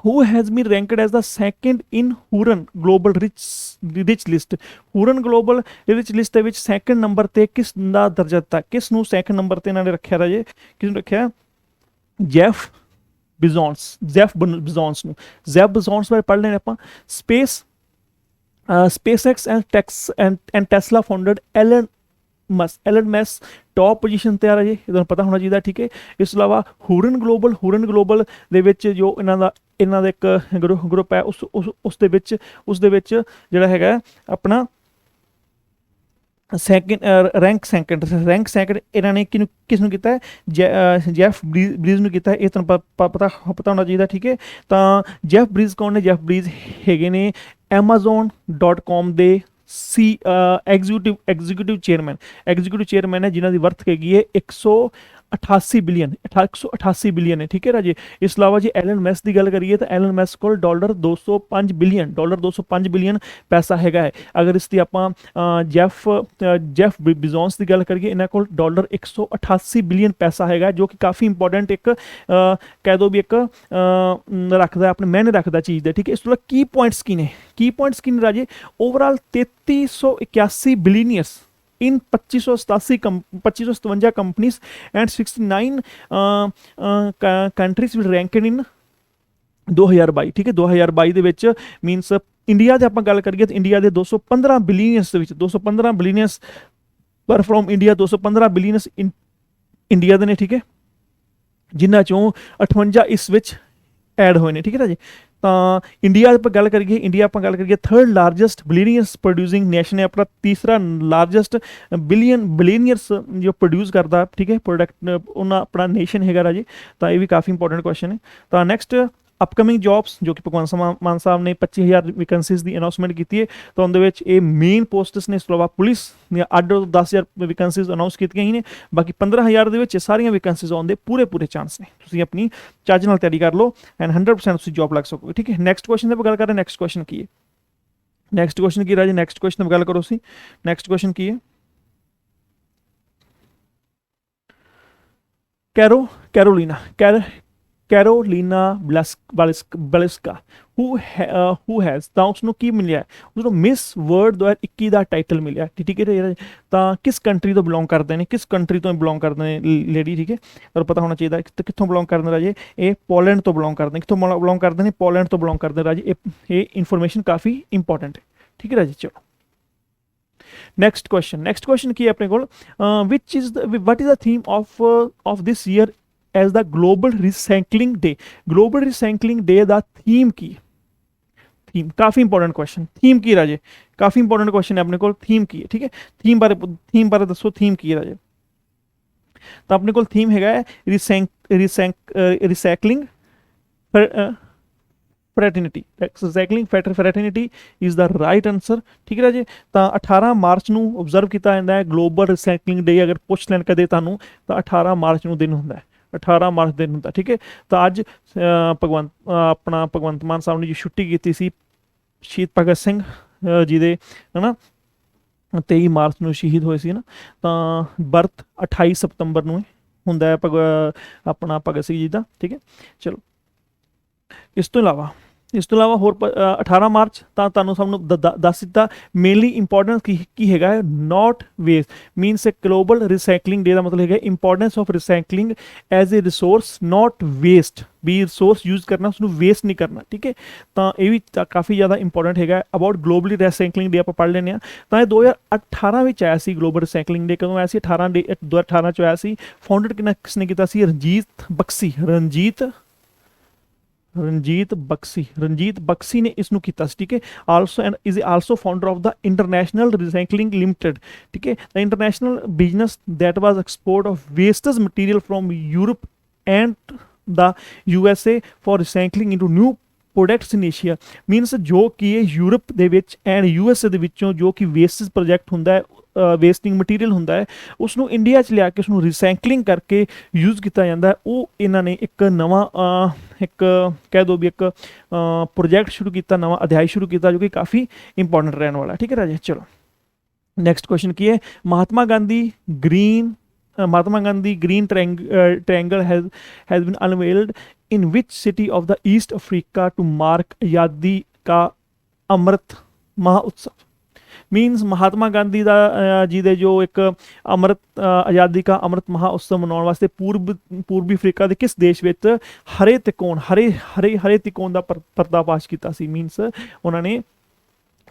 Speaker 1: who has been ranked as the second in Hurun Global Rich List Hurun Global Rich List ਦੇ ਵਿੱਚ ਸੈਕੰਡ ਨੰਬਰ ਤੇ ਕਿਸ ਦਾ ਦਰਜਾ ਦਿੱਤਾ ਕਿਸ ਨੂੰ ਸੈਕੰਡ ਨੰਬਰ ਤੇ ਇਹਨਾਂ ਨੇ ਰੱਖਿਆ ਰਾਜੇ ਕਿਸ ਨੂੰ ਰੱਖਿਆ ਜੈਫ ਬਿਜ਼ੌਨਸ ਨੂੰ ਜੈਫ ਬਿਜ਼ੌਨਸ ਬਾਰੇ ਪੜ੍ਹ ਲੈਣੇ ਆਪਾਂ SpaceX and Tesla founded Elon Musk top position ਤੇ ਆ ਰਾਜੇ ਇਹ ਤੁਹਾਨੂੰ ਪਤਾ ਹੋਣਾ ਚਾਹੀਦਾ ਠੀਕ ਹੈ ਇਸ ਤੋਂ ਇਲਾਵਾ ਹੂਰਨ ਗਲੋਬਲ ਦੇ ਵਿੱਚ ਜੋ ਇਹਨਾਂ ਦਾ ਇੱਕ ਗਰੁੱਪ ਹੈ ਉਸ ਦੇ ਵਿੱਚ ਜਿਹੜਾ ਹੈਗਾ ਆਪਣਾ ਰੈਂਕ ਸੈਕਿੰਡ ਇਹਨਾਂ ਨੇ ਕਿਸ ਨੂੰ ਕੀਤਾ ਹੈ ਜੈਫ ਬਰੀਜ਼ ਨੂੰ ਕੀਤਾ ਇਹ ਤੁਹਾਨੂੰ ਪਤਾ ਹੋਣਾ ਚਾਹੀਦਾ ਠੀਕ ਹੈ ਤਾਂ ਜੈਫ ਬਰੀਜ਼ ਕੌਣ ਨੇ ਜੈਫ ਬਰੀਜ਼ ਹੈਗੇ ਨੇ Amazon.com ਦੇ ਐਗਜ਼ੀਕਿਊਟਿਵ ਚੇਅਰਮੈਨ ਹੈ ਜਿਨ੍ਹਾਂ ਦੀ ਵਰਥ ਹੈਗੀ ਹੈ 188 ਬਿਲੀਅਨ ਹੈ ਠੀਕ ਹੈ ਰਾਜੇ ਇਸ ਤੋਂ ਇਲਾਵਾ ਜੇ ਐਲਨ ਮੈਸਕ ਦੀ ਗੱਲ ਕਰੀਏ ਤਾਂ ਐਲਨ ਮੈਸਕ ਕੋਲ $205 ਬਿਲੀਅਨ ਪੈਸਾ ਹੈਗਾ ਹੈ ਅਗਰ ਇਸ ਦੀ ਆਪਾਂ ਜੈਫ ਬਿਜ਼ੌਨਸ ਦੀ ਗੱਲ ਕਰੀਏ ਇਹਨਾਂ ਕੋਲ $188 ਬਿਲੀਅਨ ਪੈਸਾ ਹੈਗਾ ਜੋ ਕਿ ਕਾਫੀ ਇੰਪੋਰਟੈਂਟ ਇੱਕ ਕਹਿ ਦੋ ਵੀ ਇੱਕ ਰੱਖਦਾ ਆਪਣੇ ਮੈਨੇ ਰੱਖਦਾ ਚੀਜ਼ ਦਾ ਠੀਕ ਹੈ ਇਸ ਤੋਂ ਇਲਾਵਾ ਕੀ ਪੁਆਇੰਟਸ ਕੀ ਨੇ ਰਾਜੇ overall 3381 ਬਿਲੀਅਨੀਅਰਸ in 2557 companies and 69 countries will ranked in 2022 ਠੀਕ ਹੈ 2022 ਦੇ ਵਿੱਚ ਮੀਨਸ ਇੰਡੀਆ ਦੇ ਆਪਾਂ ਗੱਲ ਕਰੀਏ ਤਾਂ ਇੰਡੀਆ ਦੇ 215 ਬਿਲੀਅਨਸ ਦੇ ਵਿੱਚ 215 ਬਿਲੀਅਨਸ ਪਰ ਫਰੋਮ ਇੰਡੀਆ 215 ਬਿਲੀਅਨਸ ਇੰਡੀਆ ਦੇ ਨੇ ਠੀਕ ਹੈ ਜਿਨ੍ਹਾਂ ਚੋਂ 58 ਇਸ ਵਿੱਚ ਐਡ ਹੋਏ ਨੇ ਠੀਕ ਹੈ ਰਾਜੇ ਤਾਂ ਇੰਡੀਆ ਆਪਾਂ ਗੱਲ ਕਰੀਏ ਥਰਡ ਲਾਰਜੈਸਟ ਬਿਲੀਅਨੀਅਰਸ ਪ੍ਰੋਡਿਊਸਿੰਗ ਨੇਸ਼ਨ ਹੈ ਆਪਣਾ ਤੀਸਰਾ ਲਾਰਜੈਸਟ ਬਿਲੀਅਨੀਅਰਸ ਜੋ ਪ੍ਰੋਡਿਊਸ ਕਰਦਾ ਠੀਕ ਹੈ ਪ੍ਰੋਡਕਟ ਉਹਨਾਂ ਆਪਣਾ ਨੇਸ਼ਨ ਹੈਗਾ ਰਾਜੇ ਤਾਂ ਇਹ ਵੀ ਕਾਫੀ ਇੰਪੋਰਟੈਂਟ ਕੁਐਸਚਨ ਹੈ ਤਾਂ ਨੈਕਸਟ ਅਪਕਮਿੰਗ ਜੌਬਸ ਜੋ ਕਿ ਭਗਵੰਤ ਮਾਨ ਸਾਹਿਬ ਨੇ 25000 ਵੈਕੈਂਸੀਜ਼ ਦੀ ਅਨਾਉਂਸਮੈਂਟ ਕੀਤੀ ਹੈ ਤਾਂ ਉਹਦੇ ਵਿੱਚ ਇਹ ਮੇਨ ਪੋਸਟਸ ਨੇ ਇਸ ਤੋਂ ਇਲਾਵਾ ਪੁਲਿਸ ਦੀਆਂ 10,000 ਵੈਕੈਂਸੀਜ਼ ਅਨਾਉਂਸ ਕੀਤੀਆਂ ਹੀ ਨੇ ਬਾਕੀ 15,000 ਦੇ ਵਿੱਚ ਸਾਰੀਆਂ ਵੈਕੈਂਸੀਜ਼ ਆਉਣ ਦੇ ਪੂਰੇ ਚਾਂਸ ਨੇ ਤੁਸੀਂ ਆਪਣੀ ਚੱਜ ਨਾਲ ਤਿਆਰੀ ਕਰ ਲਓ ਐਂਡ 100% ਤੁਸੀਂ ਜੌਬ ਲੱਗ ਸਕੋਗੇ ਠੀਕ ਹੈ ਨੈਕਸਟ ਕੁਐਸਚਨ ਦੀ ਗੱਲ ਕਰ ਰਹੇ ਨੈਕਸਟ ਕੁਐਸਚਨ ਕੀ ਰਾਜੇ ਨੈਕਸਟ ਕੁਐਸਚਨ ਦੀ ਗੱਲ ਕਰੋ ਸੀ ਨੈਕਸਟ ਕੁਐਸਚਨ ਕੀ ਹੈ Carolina Baliska who has ਤਾਂ ਉਸਨੂੰ ਕੀ ਮਿਲਿਆ ਉਸਨੂੰ ਮਿਸ ਵਰਲਡ 2021 ਦਾ ਟਾਈਟਲ ਮਿਲਿਆ ਠੀਕ ਹੈ ਤਾਂ ਕਿਸ ਕੰਟਰੀ ਤੋਂ ਬਿਲੋਂਗ ਕਰਦੇ ਨੇ ਲੇਡੀ ਠੀਕ ਹੈ ਤੁਹਾਨੂੰ ਪਤਾ ਹੋਣਾ ਚਾਹੀਦਾ ਕਿੱਥੋਂ ਬਿਲੋਂਗ ਕਰਦੇ ਰਾਜੇ ਇਹ ਪੋਲੈਂਡ ਤੋਂ ਬਿਲੋਂਗ ਕਰਦੇ ਨੇ ਪੋਲੈਂਡ ਤੋਂ ਬਿਲੋਂਗ ਕਰਦੇ ਰਾਜੇ ਇਹ ਇਨਫੋਰਮੇਸ਼ਨ ਕਾਫੀ ਇੰਪੋਰਟੈਂਟ ਹੈ ਠੀਕ ਹੈ ਰਾਜੇ ਚਲੋ ਨੈਕਸਟ ਕੁਐਸਚਨ ਕੀ ਹੈ ਆਪਣੇ ਕੋਲ what is the theme of this year as the global recycling day ਦਾ ਥੀਮ ਕੀ ਥੀਮ ਕਾਫੀ ਇੰਪੋਰਟੈਂਟ ਕੁਐਸਚਨ ਥੀਮ ਕੀ ਰਾਜੇ ਕਾਫੀ ਇੰਪੋਰਟੈਂਟ ਕੁਐਸਚਨ ਹੈ ਆਪਣੇ ਕੋਲ ਥੀਮ ਕੀ ਹੈ ਠੀਕ ਹੈ ਥੀਮ ਬਾਰੇ ਦੱਸੋ ਥੀਮ ਕੀ ਹੈ ਰਾਜੇ ਤਾਂ ਆਪਣੇ ਕੋਲ ਥੀਮ ਹੈਗਾ ਹੈ recycling fraternity is the right answer ਠੀਕ ਹੈ ਰਾਜੇ ਤਾਂ 18 ਮਾਰਚ ਨੂੰ ਓਬਜ਼ਰਵ ਕੀਤਾ ਜਾਂਦਾ ਹੈ ਗਲੋਬਲ ਰੀਸਾਈਕਲਿੰਗ ਡੇ ਅਗਰ ਪੁੱਛ ਲੈਣ ਕਦੇ ਤੁਹਾਨੂੰ ਤਾਂ 18 ਮਾਰਚ ਨੂੰ ਦਿਨ ਹੁੰਦਾ ਹੈ 18 ਮਾਰਚ ਦਿਨ ਹੁੰਦਾ ਠੀਕ ਹੈ ਤਾਂ ਅੱਜ ਭਗਵੰਤ ਮਾਨ ਸਾਹਿਬ ਨੇ ਜੋ ਛੁੱਟੀ ਕੀਤੀ ਸੀ ਸ਼ਹੀਦ ਭਗਤ ਸਿੰਘ ਜੀ ਦੇ ਹੈ ਨਾ 23 ਮਾਰਚ ਨੂੰ ਸ਼ਹੀਦ ਹੋਏ ਸੀ ਨਾ ਤਾਂ ਬਰਥ 28 ਸਤੰਬਰ ਨੂੰ ਹੁੰਦਾ ਹੈ ਆਪਣਾ ਭਗਤ ਸਿੰਘ ਜੀ ਦਾ ਠੀਕ ਹੈ ਚਲੋ ਇਸ ਤੋਂ ਇਲਾਵਾ ਇਸ ਤੋਂ ਇਲਾਵਾ ਹੋਰ 18 ਮਾਰਚ ਤਾਂ ਤੁਹਾਨੂੰ ਸਭ ਨੂੰ ਦੱਸ ਦਿੱਤਾ ਮੇਨਲੀ ਇੰਪੋਰਟੈਂਸ ਕੀ ਹੈਗਾ ਹੈ not waste means global recycling day ਦਾ ਮਤਲਬ ਹੈਗਾ importance of recycling as a resource not waste ਵੀ ਰਿਸੋਰਸ ਯੂਜ਼ ਕਰਨਾ ਉਸਨੂੰ ਵੇਸਟ ਨਹੀਂ ਕਰਨਾ ਠੀਕ ਹੈ ਤਾਂ ਇਹ ਵੀ ਕਾਫੀ ਜ਼ਿਆਦਾ ਇੰਪੋਰਟੈਂਟ ਹੈਗਾ ਅਬਾਊਟ ਗਲੋਬਲੀ ਰੀਸਾਈਕਲਿੰਗ ਡੇ ਆਪਾਂ ਪੜ੍ਹ ਲੈਂਦੇ ਹਾਂ ਤਾਂ ਇਹ 2018 ਵਿੱਚ ਆਇਆ ਸੀ ਗਲੋਬਲ ਰੀਸਾਈਕਲਿੰਗ ਡੇ ਕਦੋਂ ਆਇਆ ਸੀ 2018 ਚ ਆਇਆ ਸੀ ਫਾਊਂਡਡ ਕਿਸਨੇ ਕੀਤਾ ਸੀ ਰਣਜੀਤ ਬਖਸ਼ੀ ਨੇ ਇਸ ਨੂੰ ਕੀਤਾ ਸੀ ਠੀਕ ਹੈ also and is also founder of the international recycling limited ਠੀਕ ਹੈ the international business that was export of wastage material from Europe and the USA for recycling into new products in Asia means ਜੋ ਕਿ ਇਹ Europe ਦੇ ਵਿੱਚ and USA ਦੇ ਵਿੱਚੋਂ ਜੋ ਕਿ ਵੇਸਟੇਜ ਪ੍ਰੋਜੈਕਟ ਹੁੰਦਾ ਹੈ ਵੇਸਟਿੰਗ ਮਟੀਰੀਅਲ ਹੁੰਦਾ ਹੈ ਉਸਨੂੰ ਇੰਡੀਆ 'ਚ ਲਿਆ ਕੇ ਉਸਨੂੰ ਰੀਸਾਈਕਲਿੰਗ ਕਰਕੇ ਯੂਜ਼ ਕੀਤਾ ਜਾਂਦਾ ਹੈ ਉਹ ਇਹਨਾਂ ਨੇ ਇੱਕ ਨਵਾਂ ਇੱਕ ਕਹਿ ਦਿਓ ਵੀ ਇੱਕ ਪ੍ਰੋਜੈਕਟ ਸ਼ੁਰੂ ਕੀਤਾ ਨਵਾਂ ਅਧਿਆਇ ਸ਼ੁਰੂ ਕੀਤਾ ਜੋ ਕਿ ਕਾਫੀ ਇੰਪੋਰਟੈਂਟ ਰਹਿਣ ਵਾਲਾ ਠੀਕ ਹੈ ਰਾਜੇ ਚਲੋ ਨੈਕਸਟ ਕੁਐਸਚਨ ਕੀ ਹੈ Mahatma Gandhi green triangle has been unveiled in which city of the East Africa to mark आज़ादी का अमृत महोत्सव मीन्स महात्मा गांधी ਦਾ ਜੀ ਦੇ ਜੋ ਇੱਕ ਆਜ਼ਾਦੀ ਦਾ ਅੰਮ੍ਰਿਤ ਮਹਾਉਤਸਵ ਮਨਾਉਣ ਵਾਸਤੇ ਪੂਰਬੀ ਅਫਰੀਕਾ ਦੇ ਕਿਸ ਦੇਸ਼ ਵਿੱਚ ਹਰੇ ਤਿਕੋਣ ਦਾ ਪਰਦਾਫਾਸ਼ ਕੀਤਾ ਸੀ ਮੀਨਸ ਉਹਨਾਂ ਨੇ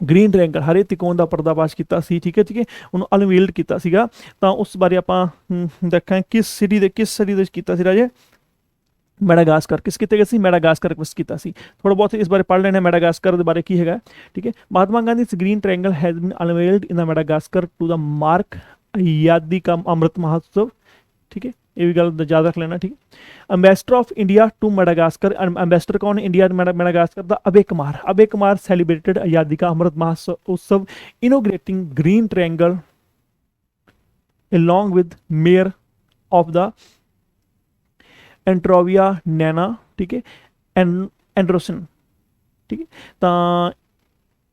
Speaker 1: ਗ੍ਰੀਨ ਟ੍ਰਾਇੰਗਲ ਹਰੇ ਤਿਕੋਣ ਦਾ ਪਰਦਾਫਾਸ਼ ਕੀਤਾ ਸੀ ਠੀਕ ਹੈ ਉਹਨੂੰ ਅਨਵੀਲਡ ਕੀਤਾ ਸੀਗਾ ਤਾਂ ਉਸ ਬਾਰੇ ਆਪਾਂ ਦੇਖਾਂਗੇ ਕਿਸ ਸਿਟੀ ਦੇ ਵਿੱਚ ਕੀਤਾ ਸੀ ਰਾਜੇ ਮੈਡਾਗਾਸਕਰ ਕਿਸ ਕੀਤੇ ਗਏ ਸੀ ਮੈਡਾਗਾਸਕਰ ਵਿੱਚ ਕੀਤਾ ਸੀ ਥੋੜਾ ਬਹੁਤ ਇਸ ਬਾਰੇ ਪੜ੍ਹ ਲੈਣਾ ਮੈਡਾਗਾਸਕਰ ਦੇ ਬਾਰੇ ਕੀ ਹੈਗਾ ਠੀਕ ਹੈ Mahatma Gandhi green triangle has been unveiled in the Madagascar to the mark ਆਜ਼ਾਦੀ का अमृत महोत्सव ठीक है ये भी गल याद रख लेना ठीक है ambassador of India to Madagascar ambassador कौन इंडिया मैडागास्कर दा Abhay Kumar celebrated Azadi ka Amrit Mahotsav inaugurating green triangle along with mayor of the एंट्रोविया नैना ठीक है एंड्रोसन ठीक है ਤਾਂ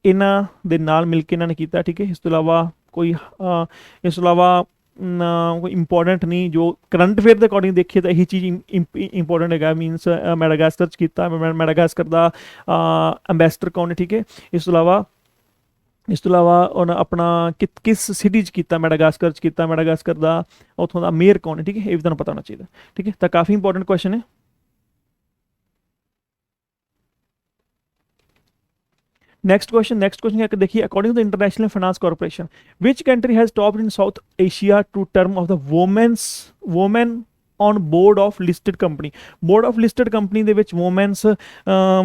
Speaker 1: ਇਹਨਾਂ ਦੇ ਨਾਲ ਮਿਲ ਕੇ ਇਹਨਾਂ ਨੇ ਕੀਤਾ ਠੀਕ ਹੈ ਇਸ ਤੋਂ ਇਲਾਵਾ ਕੋਈ ਕੋਈ ਇੰਪੋਰਟੈਂਟ ਨਹੀਂ ਜੋ ਕਰੰਟ ਅਫੇਅਰ ਦੇ ਅਕੋਰਡਿੰਗ ਦੇਖੀਏ ਤਾਂ ਇਹੀ ਚੀਜ਼ ਇੰਪੋਰਟੈਂਟ ਹੈਗਾ ਮੀਨਸ ਮੈਡਾਗਾਸਕਰ 'ਚ ਕੀਤਾ ਮੈਡਾਗਾਸਕਰ ਦਾ ਐਂਬੈਸਡਰ ਕੌਣ ਹੈ ਠੀਕ ਹੈ ਇਸ ਤੋਂ ਇਲਾਵਾ ਉਹਨਾਂ ਆਪਣਾ ਕਿਸ ਸਿਟੀ 'ਚ ਕੀਤਾ ਮੈਡਾਗਾਸਕਰ 'ਚ ਕੀਤਾ ਮੈਡਾਗਾਸਕਰ ਦਾ ਉੱਥੋਂ ਦਾ ਮੇਅਰ ਕੌਣ ਹੈ ਠੀਕ ਹੈ ਇਹ ਵੀ ਤੁਹਾਨੂੰ ਪਤਾ ਹੋਣਾ ਚਾਹੀਦਾ ਠੀਕ ਹੈ ਤਾਂ ਕਾਫੀ ਇੰਪੋਰਟੈਂਟ ਕੁਐਸਚਨ ਹੈ नेक्स्ट क्वेश्चन है देखिए according to the International Finance Corporation which country has topped in South Asia to term of the women on board of listed company ਦੇ ਵਿੱਚ ਵੂਮੈਨਸ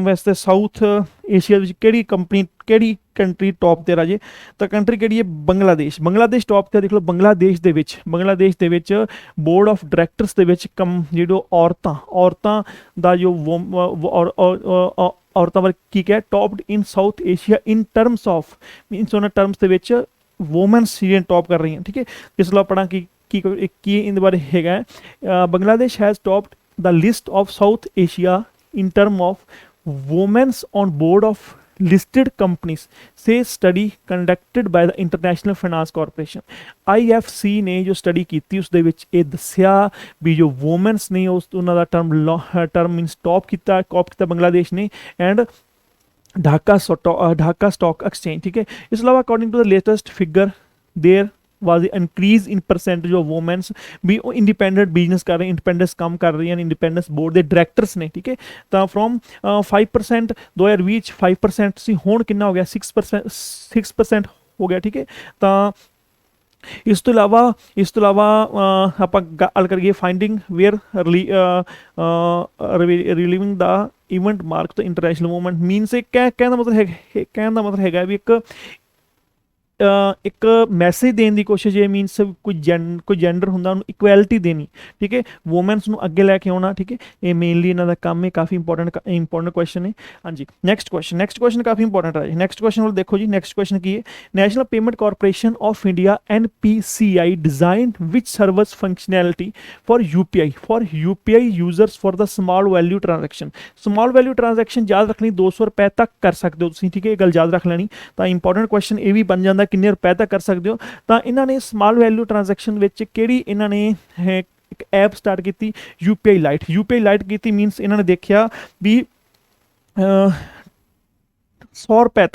Speaker 1: ਵੈਸੇ ਸਾਊਥ ਏਸ਼ੀਆ ਵਿੱਚ ਕਿਹੜੀ ਕੰਟਰੀ ਟੌਪ ਤੇ ਰਾਜੇ ਤਾਂ ਕੰਟਰੀ ਕਿਹੜੀ ਹੈ ਬੰਗਲਾਦੇਸ਼ ਟੌਪ ਤੇ ਦੇਖ ਲਓ ਬੰਗਲਾਦੇਸ਼ ਦੇ ਵਿੱਚ ਬੋਰਡ ਆਫ ਡਾਇਰੈਕਟਰਸ ਦੇ ਵਿੱਚ ਜਿਹੜੋ ਔਰਤਾਂ ਦਾ ਜੋ ਔਰਤਾਂ ਵੱਲ ਕੀ ਕਿਹਾ topped in South Asia in terms of means ਉਹਨਾਂ ਟਰਮਸ ਦੇ ਵਿੱਚ ਵੂਮੈਨਸ ਜਿਹੜੀਆਂ ਟੌਪ ਕਰ ਰਹੀਆਂ ਠੀਕ ਹੈ ਇਸ ਲਈ ਆਪਣਾ ਕੀ ਇਹਦੇ ਬਾਰੇ ਹੈਗਾ Bangladesh has topped the list of south Asia in term of women's on board of listed companies say study conducted by the International Finance Corporation IFC ਨੇ ਜੋ ਸਟੱਡੀ ਕੀਤੀ ਉਸ ਦੇ ਵਿੱਚ ਇਹ ਦੱਸਿਆ ਵੀ ਜੋ ਵੂਮੈਨਸ ਨੇ ਉਹਨਾਂ ਦਾ ਟਰਮ ਮੀਨਸ ਟੌਪ ਕੀਤਾ ਬੰਗਲਾਦੇਸ਼ ਨੇ ਐਂਡ ढाका स्टॉक एक्सचेंज ठीक है इस अलावा according to the latest figure there was the increase in percentage of women भी इंडिपेंडेंट बिजनेस कर रहे हैं इंडिपेंडेंस काम कर रही हैं इंडिपेंडेंस बोर्ड के डायरैक्टर्स ने ठीक है तो फ्रॉम 5% 2020 5% सी हुण कितना हो गया 6% हो गया ठीक है तो ਇਸ ਤੋਂ ਇਲਾਵਾ ਆਪਾਂ ਗੱਲ ਕਰੀਏ ਫਾਈਂਡਿੰਗ ਵੇਅਰ ਰਿਲੀਵਿੰਗ ਦਾ ਇਵੈਂਟ ਮਾਰਕ ਤੋਂ ਇੰਟਰਨੈਸ਼ਨਲ ਮੂਵਮੈਂਟ ਮੀਨਸ ਇਹ ਕਹਿਣ ਦਾ ਮਤਲਬ ਹੈਗਾ ਵੀ ਇੱਕ ਮੈਸੇਜ ਦੇਣ ਦੀ ਕੋਸ਼ਿਸ਼ ਇਹ ਮੀਨਸ ਕੋਈ ਜੈਂਡਰ ਹੁੰਦਾ ਉਹਨੂੰ ਇਕੁਐਲਿਟੀ ਦੇਣੀ ਠੀਕ ਹੈ ਵੂਮੈਨਸ ਨੂੰ ਅੱਗੇ ਲੈ ਕੇ ਆਉਣਾ ਠੀਕ ਹੈ ਇਹ ਮੇਨਲੀ ਇਹਨਾਂ ਦਾ ਕੰਮ ਹੈ ਕਾਫੀ ਇੰਪੋਰਟੈਂਟ ਕੁਐਸਚਨ ਹੈ ਹਾਂਜੀ ਨੈਕਸਟ ਕੁਐਸਚਨ ਕਾਫੀ ਇੰਪੋਰਟੈਂਟ ਹੈ ਨੈਕਸਟ ਕੁਐਸਚਨ ਵੱਲ ਦੇਖੋ ਜੀ ਨੈਕਸਟ ਕੁਐਸਚਨ ਕੀ ਹੈ national payment corporation of India NPCI designed which servers functionality for UPI users for the small value transaction ਯਾਦ ਰੱਖਣੀ 200 ਰੁਪਏ ਤੱਕ ਕਰ ਸਕਦੇ ਹੋ ਤੁਸੀਂ ਠੀਕ ਹੈ ਇਹ ਗੱਲ ਯਾਦ ਰੱਖ ਲੈਣੀ ਤਾਂ ਇੰਪੋਰਟੈਂਟ ਕੁਐਸਚਨ ਇਹ ਵੀ ਬਣ ਜਾਂਦਾ ਕਿੰਨੇ ਰੁਪਏ ਤੱਕ ਕਰ ਸਕਦੇ ਹੋ ਤਾਂ ਇਹਨਾਂ ਨੇ ਸਮਾਲ ਵੈਲਿਊ ਟ੍ਰਾਂਜੈਕਸ਼ਨ ਵਿੱਚ ਕਿਹੜੀ ਇਹਨਾਂ ਨੇ ਇੱਕ ਐਪ ਸਟਾਰਟ ਕੀਤੀ UPI ਲਾਈਟ ਕੀਤੀ ਮੀਨਸ ਇਹਨਾਂ ਨੇ ਦੇਖਿਆ ਵੀ 100 रुपए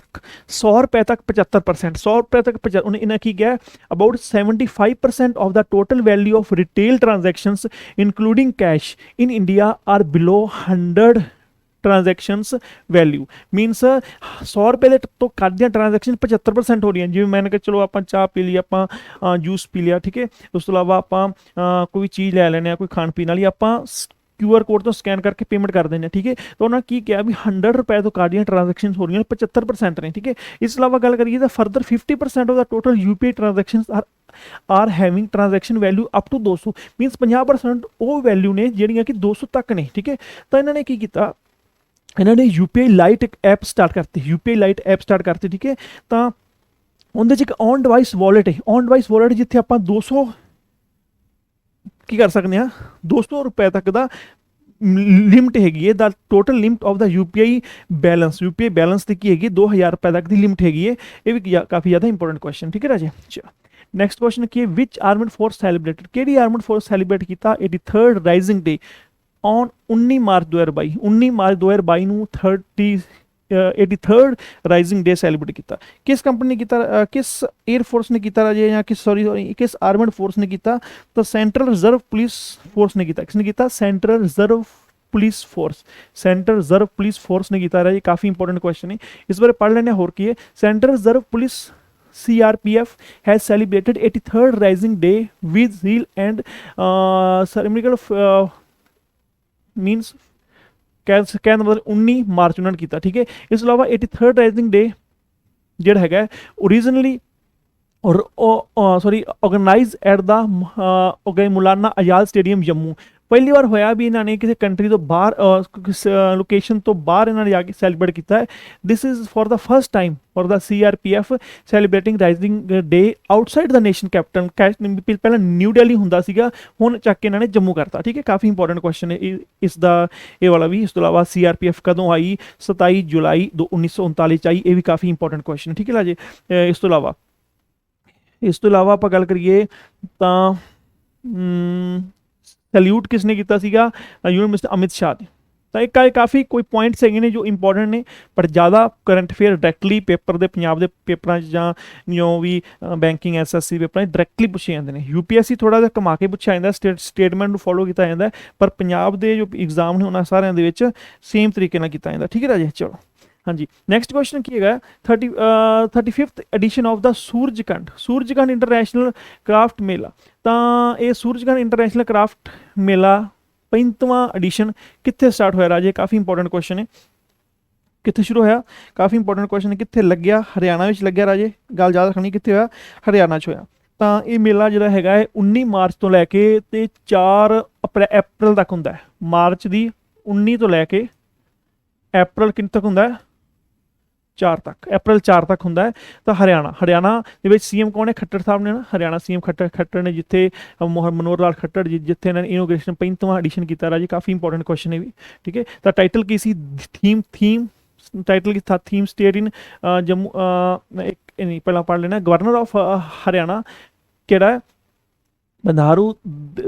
Speaker 1: तक 75%, 100 रुपए तक उन्हें इन्हें की गया about 75% of the total value of retail transactions including cash in India are below 100 transactions value means 100 रुपए ਦੇ ਤੋਂ ਘੱਟ ਦੀਆਂ ਟ੍ਰਾਂਜੈਕਸ਼ਨ 75% ਹੋ ਰਹੀਆਂ ਜਿਵੇਂ ਮੈਂ ਕਿਹਾ ਚਲੋ ਆਪਾਂ ਚਾਹ ਪੀ ਲਈ ਆਪਾਂ ਜੂਸ ਪੀ ਲਿਆ ਠੀਕ ਹੈ ਉਸ ਤੋਂ ਇਲਾਵਾ ਆਪਾਂ ਕੋਈ ਚੀਜ਼ ਲੈ ਲੈਣੇ ਆ ਕੋਈ ਖਾਣ ਪੀਣ ਵਾਲੀ ਆਪਾਂ QR ਕੋਡ ਤੋਂ ਸਕੈਨ ਕਰਕੇ ਪੇਮੈਂਟ ਕਰ ਦਿੰਦੇ ਠੀਕ ਹੈ ਤਾਂ ਉਹਨਾਂ ਕੀ ਕਿਹਾ ਵੀ 100 ਰੁਪਏ ਤੋਂ ਘੱਟ ਦੀਆਂ ਟ੍ਰਾਂਜੈਕਸ਼ਨਸ ਹੋ ਰਹੀਆਂ 75% ਨੇ ਠੀਕ ਹੈ ਇਸ ਤੋਂ ਇਲਾਵਾ ਗੱਲ ਕਰੀਏ ਤਾਂ further 50% of the total UPI transactions are having transaction value up to 200 means 50% ਉਹ ਵੈਲਿਊ ਨੇ ਜਿਹੜੀਆਂ ਕਿ 200 ਤੱਕ ਨੇ ਠੀਕ ਹੈ ਤਾਂ ਇਹਨਾਂ ਨੇ ਕੀ ਕੀਤਾ ਇਹਨਾਂ ਨੇ UPI ਲਾਈਟ ਇੱਕ ਐਪ ਸਟਾਰਟ ਕਰਤੀ UPI ਲਾਈਟ ਐਪ ਸਟਾਰਟ ਕਰਤੀ ਠੀਕ ਹੈ ਤਾਂ ਉਹਦੇ 'ਚ ਇੱਕ ਔਨ ਡਿਵਾਈਸ ਵਾਲਟ ਹੈ ਔਨ ਡਿਵਾਈਸ ਵਾਲਟ ਜਿੱਥੇ ਆਪਾਂ 200 ਕੀ ਕਰ ਸਕਦੇ ਹਾਂ 200 ਰੁਪਏ ਤੱਕ ਦਾ ਲਿਮਟ ਹੈਗੀ ਹੈ the total limit of the UPI balance ਦੀ ਕੀ ਹੈਗੀ 2000 ਰੁਪਏ ਤੱਕ ਦੀ ਲਿਮਟ ਹੈਗੀ ਹੈ ਇਹ ਵੀ ਕਾਫੀ ਜ਼ਿਆਦਾ ਇੰਪੋਰਟੈਂਟ ਕੁਐਸਚਨ ਠੀਕ ਹੈ ਰਾਜੇ ਨੈਕਸਟ ਕੁਐਸਚਨ ਕੀ ਹੈ ਵਿਚ ਆਰਮਡ ਫੋਰਸ ਸੈਲੀਬ੍ਰੇਟਡ ਕਿਹੜੀ ਆਰਮਡ ਫੋਰਸ ਸੈਲੀਬ੍ਰੇਟ ਕੀਤਾ 83rd rising day on 19 March 2022 ਨੂੰ 83rd ਰਾਈਜ਼ਿੰਗ ਡੇ ਸੈਲੀਬ੍ਰੇਟ ਕੀਤਾ ਕਿਸ ਕੰਪਨੀ ਨੇ ਕੀਤਾ ਕਿਸ 에ਅਰ ਫੋਰਸ ਨੇ ਕੀਤਾ ਰਾਜੇ ਜਾਂ ਕਿਸ ਆਰਮਡ ਫੋਰਸ ਨੇ ਕੀਤਾ ਤਾਂ ਸੈਂਟਰਲ ਰਿਜ਼ਰਵ ਪੁਲਿਸ ਫੋਰਸ ਨੇ ਕੀਤਾ ਕਿਸਨੇ ਕੀਤਾ ਸੈਂਟਰਲ ਰਿਜ਼ਰਵ ਪੁਲਿਸ ਫੋਰਸ ਨੇ ਕੀਤਾ ਰਾਜੇ ਕਾਫੀ ਇੰਪੋਰਟੈਂਟ ਕੁਐਸਚਨ ਹੈ ਇਸ ਬਾਰੇ ਪੜ੍ਹ ਲੈਣੇ ਹੋਰ ਕੀ ਹੈ central reserve police CRPF has celebrated 83rd Rising Day with zeal and ceremonial means ਕਹਿਣ ਦਾ ਮਤਲਬ 19 ਮਾਰਚ ਉਹਨਾਂ ਨੇ ਕੀਤਾ ਠੀਕ ਹੈ ਇਸ ਤੋਂ ਇਲਾਵਾ 83rd ਰਾਈਜ਼ਿੰਗ ਡੇ ਜਿਹੜਾ ਹੈਗਾ originally organise at the Maulana Azad stadium Jammu ਪਹਿਲੀ ਵਾਰ ਹੋਇਆ ਵੀ ਇਹਨਾਂ ਨੇ ਕਿਸੇ ਕੰਟਰੀ ਤੋਂ ਬਾਹਰ ਲੋਕੇਸ਼ਨ ਤੋਂ ਬਾਹਰ ਇਹਨਾਂ ਨੇ ਜਾ ਕੇ ਸੈਲੀਬ੍ਰੇਟ ਕੀਤਾ ਹੈ this is for the first time for the CRPF celebrating rising day outside the nation capital ਪਹਿਲਾਂ ਨਿਊ ਦਿੱਲੀ ਹੁੰਦਾ ਸੀਗਾ ਹੁਣ ਚੱਕ ਕੇ ਇਹਨਾਂ ਨੇ ਜੰਮੂ ਕਰਤਾ ਠੀਕ ਹੈ ਕਾਫੀ ਇੰਪੋਰਟੈਂਟ ਕੁਐਸਚਨ ਹੈ ਇਸ ਦਾ ਇਹ ਵਾਲਾ ਵੀ ਇਸ ਤੋਂ ਇਲਾਵਾ CRPF ਕਦੋਂ ਆਈ 27 ਜੁਲਾਈ 1939 ਚ ਆਈ ਇਹ ਵੀ ਕਾਫੀ ਇੰਪੋਰਟੈਂਟ ਕੁਐਸਚਨ ਠੀਕ ਹੈ ਲਾਜੇ ਇਸ ਤੋਂ ਇਲਾਵਾ ਆਪਾਂ ਗੱਲ ਕਰੀਏ ਤਾਂ ਸੈल्यूट किसने किया सीगा यूनियन मिनिस्टर अमित शाह ने ਤਾਂ ਇੱਕ ਕਾਫੀ ਕੋਈ ਪੁਆਇੰਟਸ ਹੈਗੇ ਨੇ ਜੋ ਇੰਪੋਰਟੈਂਟ ਨੇ ਪਰ ਜ਼ਿਆਦਾ ਕਰੰਟ ਅਫੇਅਰ ਡਾਇਰੈਕਟਲੀ ਪੇਪਰ ਦੇ ਪੰਜਾਬ ਦੇ ਪੇਪਰਾਂ 'ਚ ਜਾਂ ਜੋ ਵੀ ਬੈਂਕਿੰਗ SSC ਪੇਪਰਾਂ 'ਚ ਡਾਇਰੈਕਟਲੀ ਪੁੱਛੇ ਜਾਂਦੇ ਨੇ UPSC ਥੋੜ੍ਹਾ ਜਿਹਾ ਘੁਮਾ ਕੇ ਪੁੱਛਿਆ ਜਾਂਦਾ ਸਟੇਟਮੈਂਟ ਨੂੰ ਫੋਲੋ ਕੀਤਾ ਜਾਂਦਾ ਪਰ ਪੰਜਾਬ ਦੇ ਜੋ ਐਗਜ਼ਾਮ ਨੇ ਉਹਨਾਂ ਸਾਰਿਆਂ ਦੇ ਵਿੱਚ ਸੇਮ ਤਰੀਕੇ ਨਾਲ ਕੀਤਾ ਜਾਂਦਾ ਠੀਕ ਹੈ ਰਾਜੇ ਚਲੋ ਹਾਂਜੀ ਨੈਕਸਟ ਕੁਐਸਚਨ ਕੀ ਹੈਗਾ 35th edition of the Surajkund international craft Mela ਤਾਂ ਇਹ ਸੂਰਜਕੰਡ ਇੰਟਰਨੈਸ਼ਨਲ ਕ੍ਰਾਫਟ ਮੇਲਾ 35ਵਾਂ ਐਡੀਸ਼ਨ ਕਿੱਥੇ ਸਟਾਰਟ ਹੋਇਆ ਰਾਜੇ ਕਾਫੀ ਇੰਪੋਰਟੈਂਟ ਕੁਐਸਚਨ ਹੈ ਕਿੱਥੇ ਸ਼ੁਰੂ ਹੋਇਆ ਕਾਫੀ ਇੰਪੋਰਟੈਂਟ ਕੁਐਸਚਨ ਹੈ ਕਿੱਥੇ ਲੱਗਿਆ ਹਰਿਆਣਾ ਵਿੱਚ ਲੱਗਿਆ ਰਾਜੇ ਗੱਲ ਯਾਦ ਰੱਖਣੀ ਕਿੱਥੇ ਹੋਇਆ ਹਰਿਆਣਾ 'ਚ ਹੋਇਆ ਤਾਂ ਇਹ ਮੇਲਾ ਜਿਹੜਾ ਹੈਗਾ ਹੈ 19 ਮਾਰਚ ਤੋਂ ਲੈ ਕੇ ਤੇ 4 ਅਪ੍ਰੈਲ ਤੱਕ ਹੁੰਦਾ ਹੈ ਮਾਰਚ ਦੀ 19 ਤੋਂ ਲੈ ਕੇ ਅਪ੍ਰੈਲ ਕਿੰਨੇ ਤੱਕ ਹੁੰਦਾ ਹੈ 4 ਤੱਕ ਅਪ੍ਰੈਲ 4 ਤੱਕ ਹੁੰਦਾ ਹੈ ਤਾਂ ਹਰਿਆਣਾ ਦੇ ਵਿੱਚ CM ਕੌਣ ਹੈ ਖੱਟਰ ਸਾਹਿਬ ਨੇ ਨਾ ਹਰਿਆਣਾ CM ਖੱਟਰ ਨੇ ਜਿੱਥੇ ਮਨੋਹਰ ਲਾਲ ਖੱਟਰ ਜਿੱਥੇ ਇਹਨਾਂ ਨੇ ਇਨੋਗ੍ਰੇਸ਼ਨ 35ਵਾਂ ਐਡੀਸ਼ਨ ਕੀਤਾ ਰਾਜੀ ਕਾਫੀ ਇੰਪੋਰਟੈਂਟ ਕੁਐਸਚਨ ਹੈ ਵੀ ਠੀਕ ਹੈ ਤਾਂ ਟਾਈਟਲ ਕੀ ਸੀ ਥੀਮ टाइटल की था थीम स्टेट इन जम्मू नहीं पहला पढ़ लेना गवर्नर ऑफ हरियाणा केड़ा है Bandaru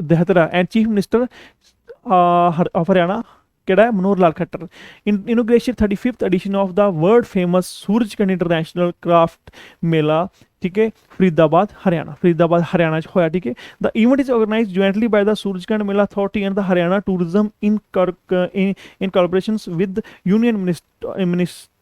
Speaker 1: Dattatreya and chief minister of Haryana केड़ा है Manohar Lal Khattar inauguration 35th edition of the world famous Surajkund international craft Mela ठीक है फरीदाबाद हरियाणा होया ठीक है the event is organised jointly by the Surajkund Mela authority and the Haryana tourism in collaboration with union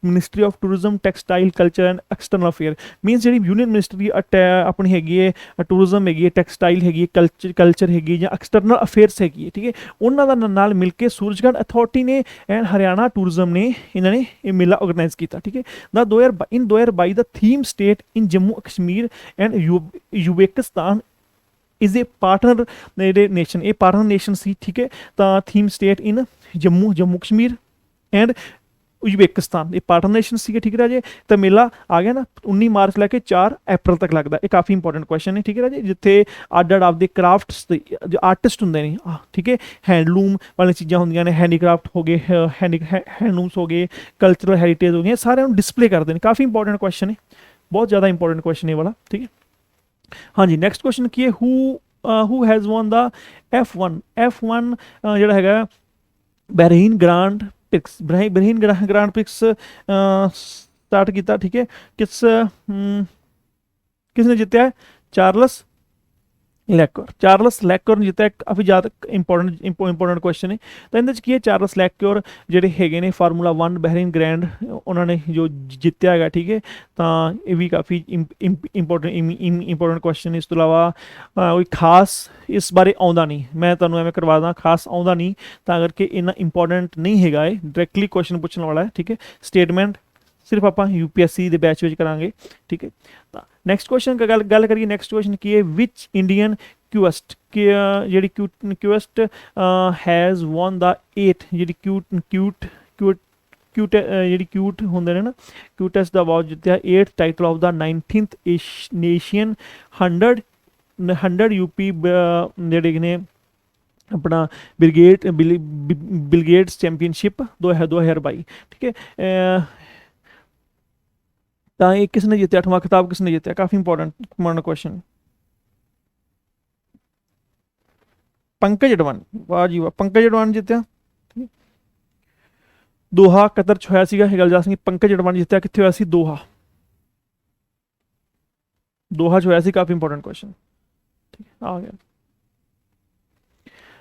Speaker 1: ministry of tourism textile culture and external affair means जी union ministry अपनी हैगी है tourism हैगी है टैक्सटाइल हैगी कल्चर हैगी या एक्सटर्नल अफेयर्स हैगी है ठीक है उन्होंने नाल मिल के सूरजकंड अथॉरिटी ने एंड हरियाणा टूरिज्म ने इन्होंने ये मेला ऑर्गेनाइज किया ठीक है the 2022 the theme state in Jammu Kashmir and Uzbekistan is a partner nation ये पार्टनर नेशन सी ठीक है तो theme state in Jammu Kashmir and Uzbekistan ये पार्टनर नेशन सी ठीक है राजे तो मेला आ गया ना 19 मार्च लैके 4 अप्रैल तक लगता है ये काफ़ी इंपॉर्टेंट क्वेश्चन है ठीक है राजे जिथे अड आपके क्राफ्ट्स जो आर्टिस्ट होंगे ने ठीक है हैंडलूम वाली चीज़ा होंगे ने हैंडीक्राफ्ट हो गए हैंडलूम्स हो गए कल्चरल हैरीटेज हो गए सारे डिस्पले करते हैं काफ़ी इंपॉर्टेंट क्वेश्चन है बहुत ज़्यादा इंपॉर्टेंट क्वेश्चन है वाला ठीक है हाँ जी नैक्सट क्वेश्चन की है who has won the F1 जोड़ा है बहरीन ग्रांड प्रिक्स स्टार्ट किया, ठीक है। किसने जितया है? चार्लस लैक्योर। चार्लस लैक्योर ने जितया, काफ़ी ज़्यादा इंपोर्टेंट क्वेश्चन है। तो ਇਹਦੇ 'ਚ ਕੀ ਹੈ, ਚਾਰਲਸ ਲੈਕਿਓਰ ਜਿਹੜੇ ਹੈਗੇ ਨੇ ਫਾਰਮੂਲਾ 1 ਬਹਿਰੀਨ ਗ੍ਰੈਂਡ, ਉਹਨਾਂ ਨੇ ਜੋ ਜਿੱਤਿਆ ਹੈਗਾ, ਠੀਕ ਹੈ। ਤਾਂ ਇਹ ਵੀ ਕਾफ़ੀ ਇੰਪੋਰਟੈਂਟ ਕੁਐਸਚਨ। ਇਸ ਤੋਂ ਇਲਾਵਾ ਕੋਈ ਖਾਸ ਇਸ ਬਾਰੇ ਆਉਂਦਾ ਨਹੀਂ, ਮੈਂ ਤੁਹਾਨੂੰ ਐਵੇਂ ਕਰਵਾ ਦਾਂ, ਖਾਸ ਆਉਂਦਾ ਨਹੀਂ, ਤਾਂ ਕਰਕੇ ਇੰਨਾ ਇੰਪੋਰਟੈਂਟ ਨਹੀਂ ਹੈਗਾ ਇਹ, ਡਾਇਰੈਕਟਲੀ ਕੁਐਸਚਨ ਪੁੱਛਣ ਵਾਲਾ ਹੈ, ਠੀਕ ਹੈ। ਸਟੇਟਮੈਂਟ सिर्फ आप यूपीएससी के बैच में करांगे, ठीक है। नैक्सट क्वेश्चन का गल करिए, नैक्सट क्वेश्चन की है, विच इंडियन क्यूएस्ट जी क्यूएस्ट हैज़ वॉन द 8 जी क्यूट होंगे ने ना, क्यूटेस्ट का अवार्ड जितया 8th title of the 19th Asian 100 up जेडे ने अपना बिलगेट्स चैंपियनशिप 2022, ठीक है। तो ये किसने जीता? 8वां खिताब किसने जीता? काफ़ी इंपॉर्टेंट क्वेश्चन। पंकज अडवाणी, वाह जी वाह, पंकज अडवाणी जीत्या। दोहा कतर च होया सीगा, गल जा सकी। पंकज अडवाणी जीत्या कित्थे होया सी? दोहा च होया सी। काफ़ी इंपॉर्टेंट क्वेश्चन, ठीक है, आ गया।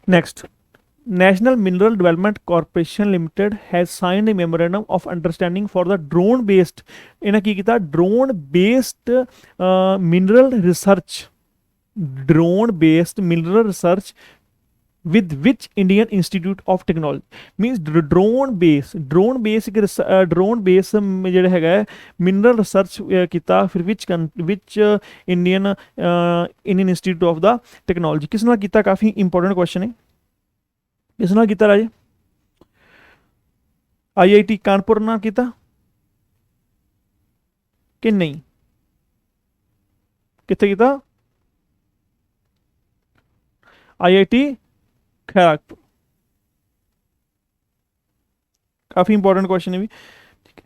Speaker 1: Next, National Mineral Development Corporation Limited has signed a memorandum of understanding for the drone based, इन्हें की किया, drone based mineral research with which Indian Institute of Technology, means drone base ਜਿਹੜੇ ਹੈਗਾ mineral research ਕੀਤਾ, ਫਿਰ which Indian Institute of the Technology, किस नाल किया? काफ़ी इंपॉर्टेंट क्वेश्चन है। किस नाल किया राजे? IIT कानपुर नाल किया कि नहीं? कित्थे किया? IIT खैरागपुर। काफ़ी इंपॉर्टेंट क्वेश्चन है भी, ठीक है।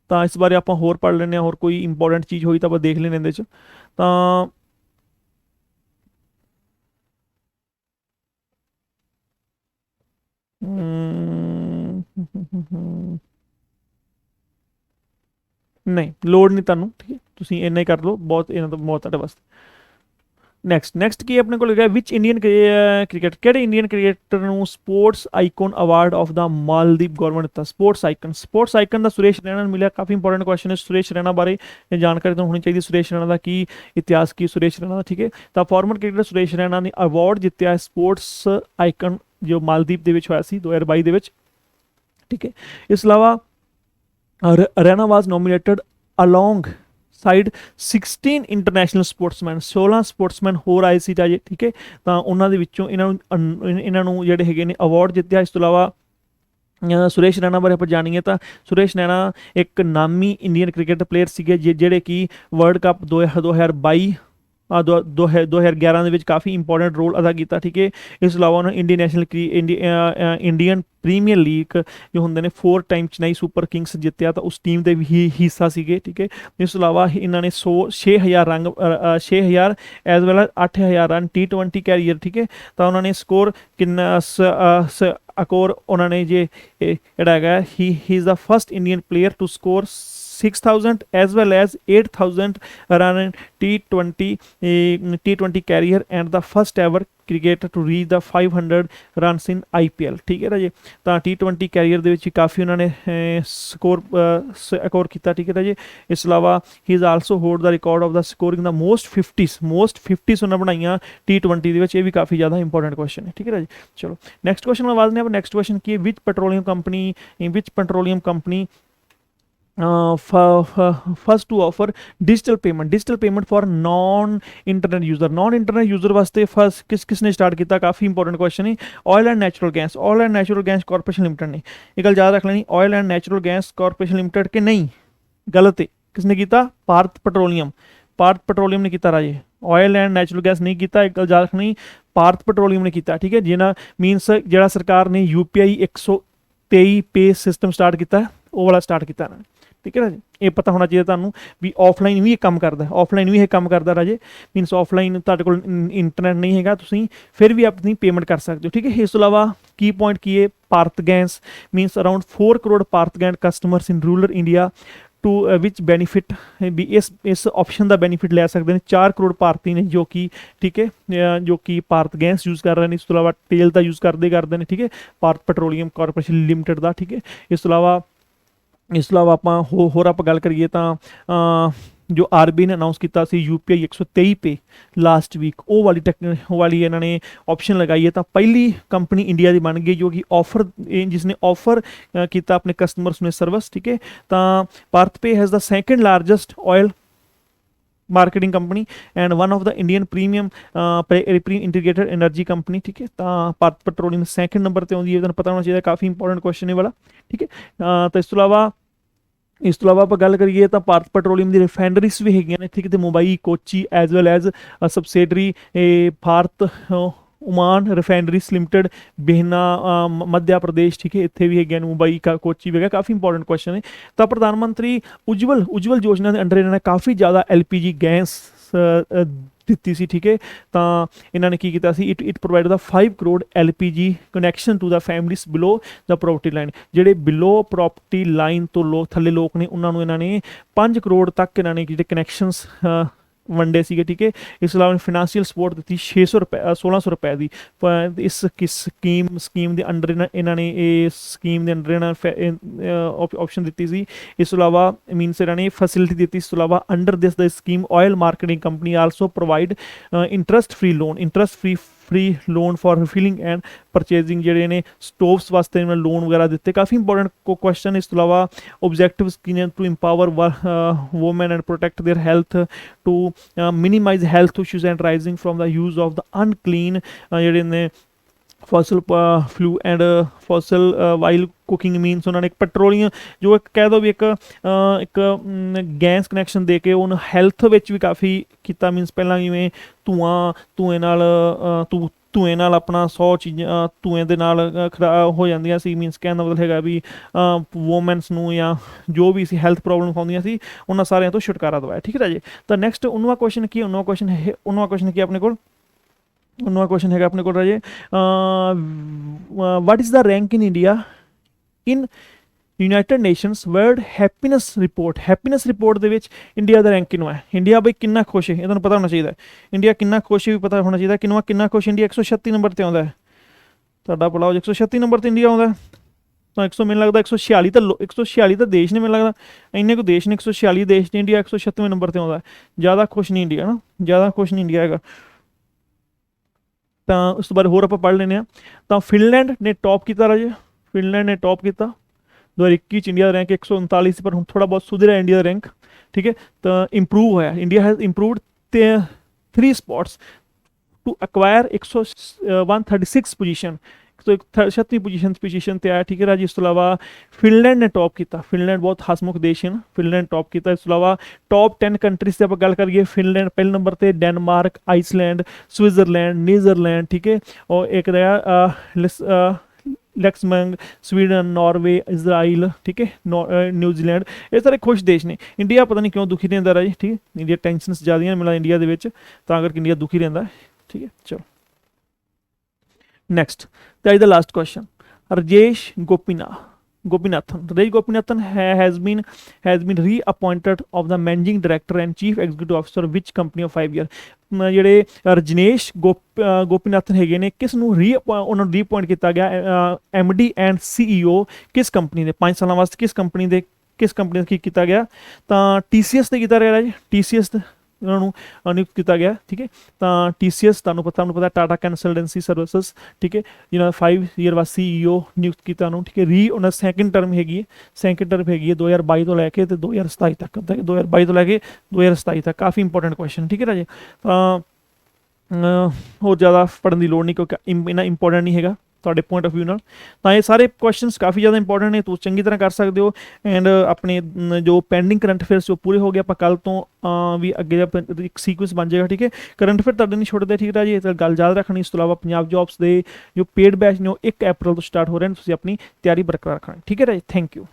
Speaker 1: तो इस बारे आप होर पढ़ लें, और कोई इंपॉर्टेंट चीज़ हुई तो आप देख लें इहदे च। तो नहीं लोड नहीं तुहानू, ठीक है, तुसीं इन्ना ही कर लो, बहुत इन्ना तो बहुत तुहाडे वास्ते। नैक्सट की अपने को लिखा है, विच इंडियन क्रिकेट, किहड़े इंडियन क्रिकेटर नू sports icon award of the Maldives government दिता? स्पोर्ट्स आइकन का सुरेश रैना मिला। काफ़ी इंपॉर्टेंट क्वेश्चन है। सुरेश रैना बारे जानकारी तो होनी चाहिए, सुरेश रैना का की इतिहास की सुरेश रैना का, ठीक है। तो फॉर्मर क्रिकेटर सुरेश रैना ने अवार्ड जितया स्पोर्ट्स आइकन जो मालदीव के होया सी 2022 के, ठीक है। इस अलावा Raina was nominated along side 16 international sportsman, 16 sportsman होर आए सी राजे, ठीक है। तो उन्होंने इन्होंने जोड़े है अवार्ड जितया। इस तो इलावा सुरेश रैना बारे आप जानिए, तो सुरेश रैना एक नामी इंडियन क्रिकेट प्लेयर से जोड़े कि वर्ल्ड कप 2022 2011 के काफ़ी इंपॉर्टेंट रोल अदा किया, ठीक है। इस अलावा उन्होंने इंडियन प्रीमियर लीग जो होंगे ने 4 टाइम चेन्नई सुपर किंग्स जितया, तो उस टीम के भी हिस्सा से, ठीक है। इस अलावा इन्होंने 6,000 as well 8,000 run T20 career, ठीक है। तो उन्होंने स्कोर कितना स्कोर उन्होंने जे जोड़ा है, he is the first Indian player to score 6,000 as well as 8,000 run in T20 career and the first ever cricketer to reach the 500 runs in IPL, ठीक है राजे। तो T20 कैरियर के काफ़ी उन्होंने स्कोर किया, ठीक है राजे। इस अलावा he is also hold the record of the scoring the most 50s उन्हें बनाई T20 ये भी काफ़ी ज़्यादा इंपॉर्टेंट क्वेश्चन है, ठीक है राजे। चलो नैक्सट क्वेश्चन आवाज़ ने, नैक्सट क्वेश्चन की which petroleum company first to offer digital payment for non internet user वास्ते फर्स्ट किसने स्टार्ट किया? काफ़ी इंपॉर्टेंट क्वेश्चन है। Oil and natural gas corporation limited ने, एक गल याद रख लेनी, oil and natural gas corporation limited के नहीं, गलत है। किसने किया? भारत पेट्रोलियम ने किया राजे, ऑयल एंड नेचुरल गैस नहीं किया, एक गल याद रखनी, भारत पेट्रोलियम ने किया, ठीक है। जिन्हें मीनस जो सरकार ने UPI 123 पे सिस्टम स्टार्ट किया, वो वाला स्टार्ट किया, ठीक है राजे, ये पता होना चाहिए ਤੁਹਾਨੂੰ ਵੀ ਆਫਲਾਈਨ ਵੀ ਇਹ ਕੰਮ ਕਰਦਾ, ਆਫਲਾਈਨ ਵੀ ਇਹ ਕੰਮ ਕਰਦਾ ਰਾਜੇ। ਮੀਨਸ ਆਫਲਾਈਨ ਤੁਹਾਡੇ ਕੋਲ ਇੰਟਰਨੈਟ ਨਹੀਂ ਹੈਗਾ, ਤੁਸੀਂ ਫਿਰ ਵੀ ਆਪਣੀ ਪੇਮੈਂਟ ਕਰ ਸਕਦੇ ਹੋ, ਠੀਕ ਹੈ। ਇਸ ਤੋਂ ਇਲਾਵਾ ਕੀ ਪੁਆਇੰਟ ਕੀ ਹੈ, Bharat gas means around 4 crore Bharat gas customers in rural India to ਵਿਚ ਬੈਨੀਫਿਟ ਵੀ ਇਸ ਆਪਸ਼ਨ ਦਾ ਬੈਨੀਫਿਟ ਲੈ ਸਕਦੇ ਨੇ 4 ਕਰੋੜ ਭਾਰਤੀ ਨੇ ਜੋ ਕਿ ਠੀਕ ਹੈ ਜੋ ਕਿ ਭਾਰਤ ਗੈਸ ਯੂਜ਼ ਕਰ ਰਹੇ ਨੇ। ਇਸ ਤੋਂ ਇਲਾਵਾ ਤੇਲ ਦਾ ਯੂਜ਼ ਕਰਦੇ ਨੇ, ਠੀਕ ਹੈ, ਭਾਰਤ ਪੈਟਰੋਲੀਅਮ ਕਾਰਪੋਰੇਸ਼ਨ ਲਿਮਟਿਡ ਦਾ, ਠੀਕ ਹੈ। ਇਸ ਤੋਂ ਇਲਾਵਾ ਆਪਾਂ ਹੋਰ ਆਪਾਂ ਗੱਲ ਕਰੀਏ ਤਾਂ ਜੋ ਆਰਬੀਆਈ ਨੇ ਅਨਾਉਂਸ ਕੀਤਾ ਸੀ UPI 123 ਪੇ ਲਾਸਟ ਵੀਕ, ਉਹ ਵਾਲੀ ਇਹਨਾਂ ਨੇ ਆਪਸ਼ਨ ਲਗਾਈ ਹੈ। ਤਾਂ ਪਹਿਲੀ ਕੰਪਨੀ ਇੰਡੀਆ ਦੀ ਬਣ ਗਈ ਜੋ ਕਿ ਜਿਸ ਨੇ ਆਫਰ ਕੀਤਾ ਆਪਣੇ ਕਸਟਮਰਸ ਨੂੰ ਸਰਵਿਸ, ਠੀਕ ਹੈ। ਤਾਂ ਭਾਰਤ ਪੇ has the second largest oil marketing company and one of the Indian premium integrated energy company, ठीक है। तो भारत पेट्रोलियम सैकेंड नंबर पर आती है, तुहानूं पता होना चाहिए, काफ़ी इंपॉर्टेंट क्वेश्चन है वाला, ठीक है। तो इस ਤੋਂ ਇਲਾਵਾ ਆਪਾਂ ਗੱਲ ਕਰੀਏ ਤਾਂ ਭਾਰਤ ਪੈਟਰੋਲੀਅਮ ਦੀ ਰਿਫਾਈਨਰੀਜ਼ ਵੀ ਹੈਗੀਆਂ ਨੇ, ਠੀਕ ਹੈ। ਤੇ Mumbai, Kochi as well as subsidiary Bharat Oman refineries limited बेहना मध्य प्रदेश, ठीक है, इतने भी है मुंबई का कोची वगैरह। काफ़ी इंपॉर्टेंट क्वेश्चन है। तो प्रधानमंत्री उज्जवल योजना के अंडर इन्होंने काफ़ी ज़्यादा LPG गैस ਦਿੱਤੀ ਸੀ, ਠੀਕ ਹੈ। ਤਾਂ ਇਹਨਾਂ ਨੇ ਕੀ ਕੀਤਾ ਸੀ, it provide the 5 crore LPG connection to the families below the property line. ਜਿਹੜੇ ਬਿਲੋ ਪ੍ਰੋਪਰਟੀ ਲਾਈਨ ਤੋਂ ਥੱਲੇ ਲੋਕ ਨੇ ਉਹਨਾਂ ਨੂੰ ਇਹਨਾਂ ਨੇ 5 ਕਰੋੜ ਤੱਕ ਇਹਨਾਂ ਨੇ ਜਿਹੜੇ ਕਨੈਕਸ਼ਨਸ ਵੰਡੇ ਸੀਗੇ, ਠੀਕ ਹੈ। ਇਸ ਤੋਂ ਇਲਾਵਾ ਫਿਨਾਂਸ਼ੀਅਲ ਸਪੋਰਟ ਦਿੱਤੀ 1600 ਰੁਪਏ ਦੀ। ਇਸ ਸਕੀਮ ਦੇ ਅੰਡਰ ਇਹਨਾਂ ਨੇ ਆਪਸ਼ਨ ਦਿੱਤੀ ਸੀ। ਇਸ ਤੋਂ ਇਲਾਵਾ ਮੀਨਸ ਇਹਨਾਂ ਨੇ ਫੈਸਿਲਿਟੀ ਦਿੱਤੀ। ਇਸ ਤੋਂ ਇਲਾਵਾ under this the scheme oil marketing company also provide interest free loan for refilling and purchasing ਜਿਹੜੇ ਨੇ ਸਟੋਵਸ ਵਾਸਤੇ ਇਹਨਾਂ ਲੋਨ ਵਗੈਰਾ ਦਿੱਤੇ। ਕਾਫੀ ਇੰਪੋਰਟੈਂਟ ਕੁਐਸਚਨ। ਇਸ ਤੋਂ ਇਲਾਵਾ ਆਬਜੈਕਟਿਵਸ ਕੀ to empower women and protect their health to minimise health issues and rising from the use of the unclean ਜਿਹੜੇ ਨੇ फॉसल फ्लू एंड फॉसल वाइल कुकिंग मीनस उन्होंने एक पेट्रोलियम जो एक कह दो भी एक गैस कनैक्शन दे के उन्होंने हैल्थ विच भी काफ़ी किया। मीनस पहला जिमें ਧੂਏ ਨਾਲ ਆਪਣਾ 100 ਚੀਜ਼ਾਂ ਧੂਏ ਦੇ ਨਾਲ ਖਰਾਬ ਹੋ ਜਾਂਦੀਆਂ ਸੀ। ਮੀਨਸ ਕਹਿਣ ਦਾ ਮਤਲਬ ਹੈਗਾ ਵੀ ਵੂਮੈਨਸ ਨੂੰ ਜਾਂ ਜੋ ਵੀ ਸੀ ਹੈਲਥ ਪ੍ਰੋਬਲਮ ਆਉਂਦੀਆਂ ਸੀ ਉਹਨਾਂ ਸਾਰਿਆਂ ਤੋਂ ਛੁਟਕਾਰਾ ਦਿਵਾਇਆ, ਠੀਕ ਹੈ ਰਾਜੇ। ਤਾਂ ਨੈਕਸਟ 19ਵਾਂ ਕੁਐਸਚਨ ਕੀ ਹੈ, 19ਵਾਂ ਕੁਐਸਚਨ ਕੀ ਆਪਣੇ ਕੋਲ, 19ਵਾਂ ਕੁਐਸਚਨ ਹੈਗਾ ਆਪਣੇ ਕੋਲ ਰਾਜੇ, what is the rank in India in United nations world happiness report ਦੇ ਵਿੱਚ ਇੰਡੀਆ ਦਾ ਰੈਂਕ ਕਿੰਨਾ ਹੈ। ਇੰਡੀਆ ਬਈ ਕਿੰਨਾ ਖੁਸ਼ ਹੈ ਇਹ ਤੁਹਾਨੂੰ ਪਤਾ ਹੋਣਾ ਚਾਹੀਦਾ। ਇੰਡੀਆ ਕਿੰਨਾ ਖੁਸ਼ ਹੈ ਵੀ ਪਤਾ ਹੋਣਾ ਚਾਹੀਦਾ। ਕਿੰਨਾ ਖੁਸ਼ ਇੰਡੀਆ 136 ਨੰਬਰ 'ਤੇ ਆਉਂਦਾ ਹੈ। ਤੁਹਾਡਾ ਪੜਾਓ 136 ਨੰਬਰ 'ਤੇ ਇੰਡੀਆ ਆਉਂਦਾ ਤਾਂ 100 ਮੈਨੂੰ ਲੱਗਦਾ 146 ਤਾਂ ਦੇਸ਼ ਨੇ, ਮੈਨੂੰ ਲੱਗਦਾ ਇੰਨੇ ਕੁ ਦੇਸ਼ ਨੇ 146 ਦੇਸ਼ ਨੇ, ਇੰਡੀਆ 136ਵੇਂ ਨੰਬਰ 'ਤੇ ਆਉਂਦਾ। ਜ਼ਿਆਦਾ ਖੁਸ਼ ਨਹੀਂ ਇੰਡੀਆ ਨਾ, ਜ਼ਿਆਦਾ ਖੁਸ਼ ਨਹੀਂ ਇੰਡੀਆ ਹੈਗਾ। ਤਾਂ ਉਸ ਤੋਂ ਬਾਅਦ ਹੋਰ ਆਪਾਂ ਪੜ੍ਹ ਲੈਂਦੇ ਹਾਂ। ਤਾਂ ਫਿਨਲੈਂਡ ਨੇ ਟੌਪ ਕੀਤਾ ਰਾਜੇ, ਫਿਨਲੈਂਡ ਨੇ ਟੌਪ ਕੀਤਾ 2021 ਇੰਡੀਆ ਦਾ ਰੈਂਕ 139 ਸੀ, ਪਰ ਹੁਣ ਥੋੜਾ ਬਹੁਤ ਸੁਧਰਿਆ ਇੰਡੀਆ ਦਾ ਰੈਂਕ, ਠੀਕ ਹੈ। ਤਾਂ ਇੰਪਰੂਵ ਹੋਇਆ, India has improved 3 spots to acquire 136 position, 136 position ਤੇ ਆਇਆ, ਠੀਕ ਹੈ ਰਾਜੀ। ਇਸ ਤੋਂ ਇਲਾਵਾ ਫਿਨਲੈਂਡ ਨੇ ਟੌਪ ਕੀਤਾ। ਫਿਨਲੈਂਡ ਬਹੁਤ ਹਸਮੁਖ ਦੇਸ਼ ਹੈ ਨਾ, ਫਿਨਲੈਂਡ ਟੌਪ ਕੀਤਾ। ਇਸ ਤੋਂ ਇਲਾਵਾ ਟੌਪ 10 ਕੰਟਰੀਜ਼ ਤੇ ਆਪਾਂ ਗੱਲ ਕਰੀਏ, ਫਿਨਲੈਂਡ ਪਹਿਲੇ ਨੰਬਰ ਤੇ, ਡੈਨਮਾਰਕ, ਆਈਸਲੈਂਡ, ਸਵਿਟਜ਼ਰਲੈਂਡ, ਨੀਦਰਲੈਂਡ, ਠੀਕ ਹੈ। ਔਰ ਇੱਕ ਰਿਹਾ लक्समबर्ग, स्वीडन, नॉर्वे, इजराइल, ठीक है, न्यूजीलैंड। ये सारे खुश देश ने। इंडिया पता नहीं क्यों दुखी रहता है जी, ठीक है। इंडिया टेंशन ज़्यादा मिला इंडिया के विच, तां करके इंडिया दुखी रहता है, ठीक है। चलो next that is the last question. Rajesh Gopinathan has been reappointed of the managing director and chief executive officer which company of 5 year। ਜਿਹੜੇ ਰਜਨੇਸ਼ ਗੋਪੀਨਾਥਨ ਹੈਗੇ ਨੇ, ਕਿਸ ਨੂੰ ਉਹਨਾਂ ਨੂੰ ਰੀਅਪੁਆਇੰਟ ਕੀਤਾ ਗਿਆ MD ਐਂਡ CEO ਕਿਸ ਕੰਪਨੀ ਦੇ 5 ਸਾਲਾਂ ਵਾਸਤੇ, ਕਿਸ ਕੰਪਨੀ ਦਾ ਕੀ ਕੀਤਾ ਗਿਆ? ਤਾਂ TCS ਤੇ ਕੀਤਾ ਰਿਹਾ ਜੀ, TCS ਉਹਨਾਂ ਨੂੰ ਨਿਯੁਕਤ ਕੀਤਾ ਗਿਆ, ਠੀਕ ਹੈ। ਤਾਂ TCS ਤੁਹਾਨੂੰ ਪਤਾ ਟਾਟਾ ਕੰਸਲਟੈਂਸੀ ਸਰਵਿਸਿਜ਼, ਠੀਕ ਹੈ, ਜਿਹਨਾਂ ਦਾ 5 ਈਅਰ ਬਾਅਦ CEO ਨਿਯੁਕਤ ਕੀਤਾ ਉਹਨੂੰ, ਠੀਕ ਹੈ। ਉਹਨਾਂ ਸੈਕਿੰਡ ਟਰਮ ਹੈਗੀ ਹੈ 2022 ਤੋਂ ਲੈ ਕੇ ਤੇ 2027 ਤੱਕ, 2022 ਤੋਂ ਲੈ ਕੇ 2027 ਤੱਕ। ਕਾਫੀ ਇੰਪੋਰਟੈਂਟ ਕੁਐਸਚਨ, ਠੀਕ ਹੈ ਰਾਜੇ। ਤਾਂ ਹੋਰ ਜ਼ਿਆਦਾ ਪੜ੍ਹਨ ਦੀ ਲੋੜ ਨਹੀਂ ਕਿਉਂਕਿ ਇੰਨਾ ਇੰਪੋਰਟੈਂਟ ਨਹੀਂ ਹੈਗਾ ਤੁਹਾਡੇ ਪੁਆਇੰਟ ਆਫ ਵਿਊ ਨਾਲ। ਤਾਂ ਇਹ ਸਾਰੇ ਕੁਐਸਚਨਸ ਕਾਫੀ ਜ਼ਿਆਦਾ ਇੰਪੋਰਟੈਂਟ ਨੇ, ਤੁਸੀਂ ਚੰਗੀ ਤਰ੍ਹਾਂ ਕਰ ਸਕਦੇ ਹੋ। ਐਂਡ ਆਪਣੇ ਜੋ ਪੈਂਡਿੰਗ ਕਰੰਟ ਅਫੇਅਰਸ ਜੋ ਪੂਰੇ ਹੋ ਗਏ, ਆਪਾਂ ਕੱਲ੍ਹ ਤੋਂ ਵੀ ਅੱਗੇ ਇੱਕ ਸੀਕੁਐਂਸ ਬਣ ਜਾਏਗਾ, ਠੀਕ ਹੈ। ਕਰੰਟ ਅਫੇਅਰ ਤੁਹਾਡੇ ਨਹੀਂ ਛੁੱਟਦੇ, ਠੀਕ ਹੈ ਜੀ। ਇਹ ਤਾਂ ਗੱਲ ਯਾਦ ਰੱਖਣੀ। ਇਸ ਤੋਂ ਇਲਾਵਾ ਪੰਜਾਬ ਜੌਬਸ ਦੇ ਜੋ ਪੇਡ ਬੈਚ ਨੇ ਉਹ 1 ਅਪ੍ਰੈਲ ਤੋਂ ਸਟਾਰਟ ਹੋ ਰਹੇ ਨੇ, ਤੁਸੀਂ ਆਪਣੀ ਤਿਆਰੀ ਬਰਕਰਾਰ ਰੱਖਣੀ, ਠੀਕ ਹੈ ਰਾਜੀ। Thank you.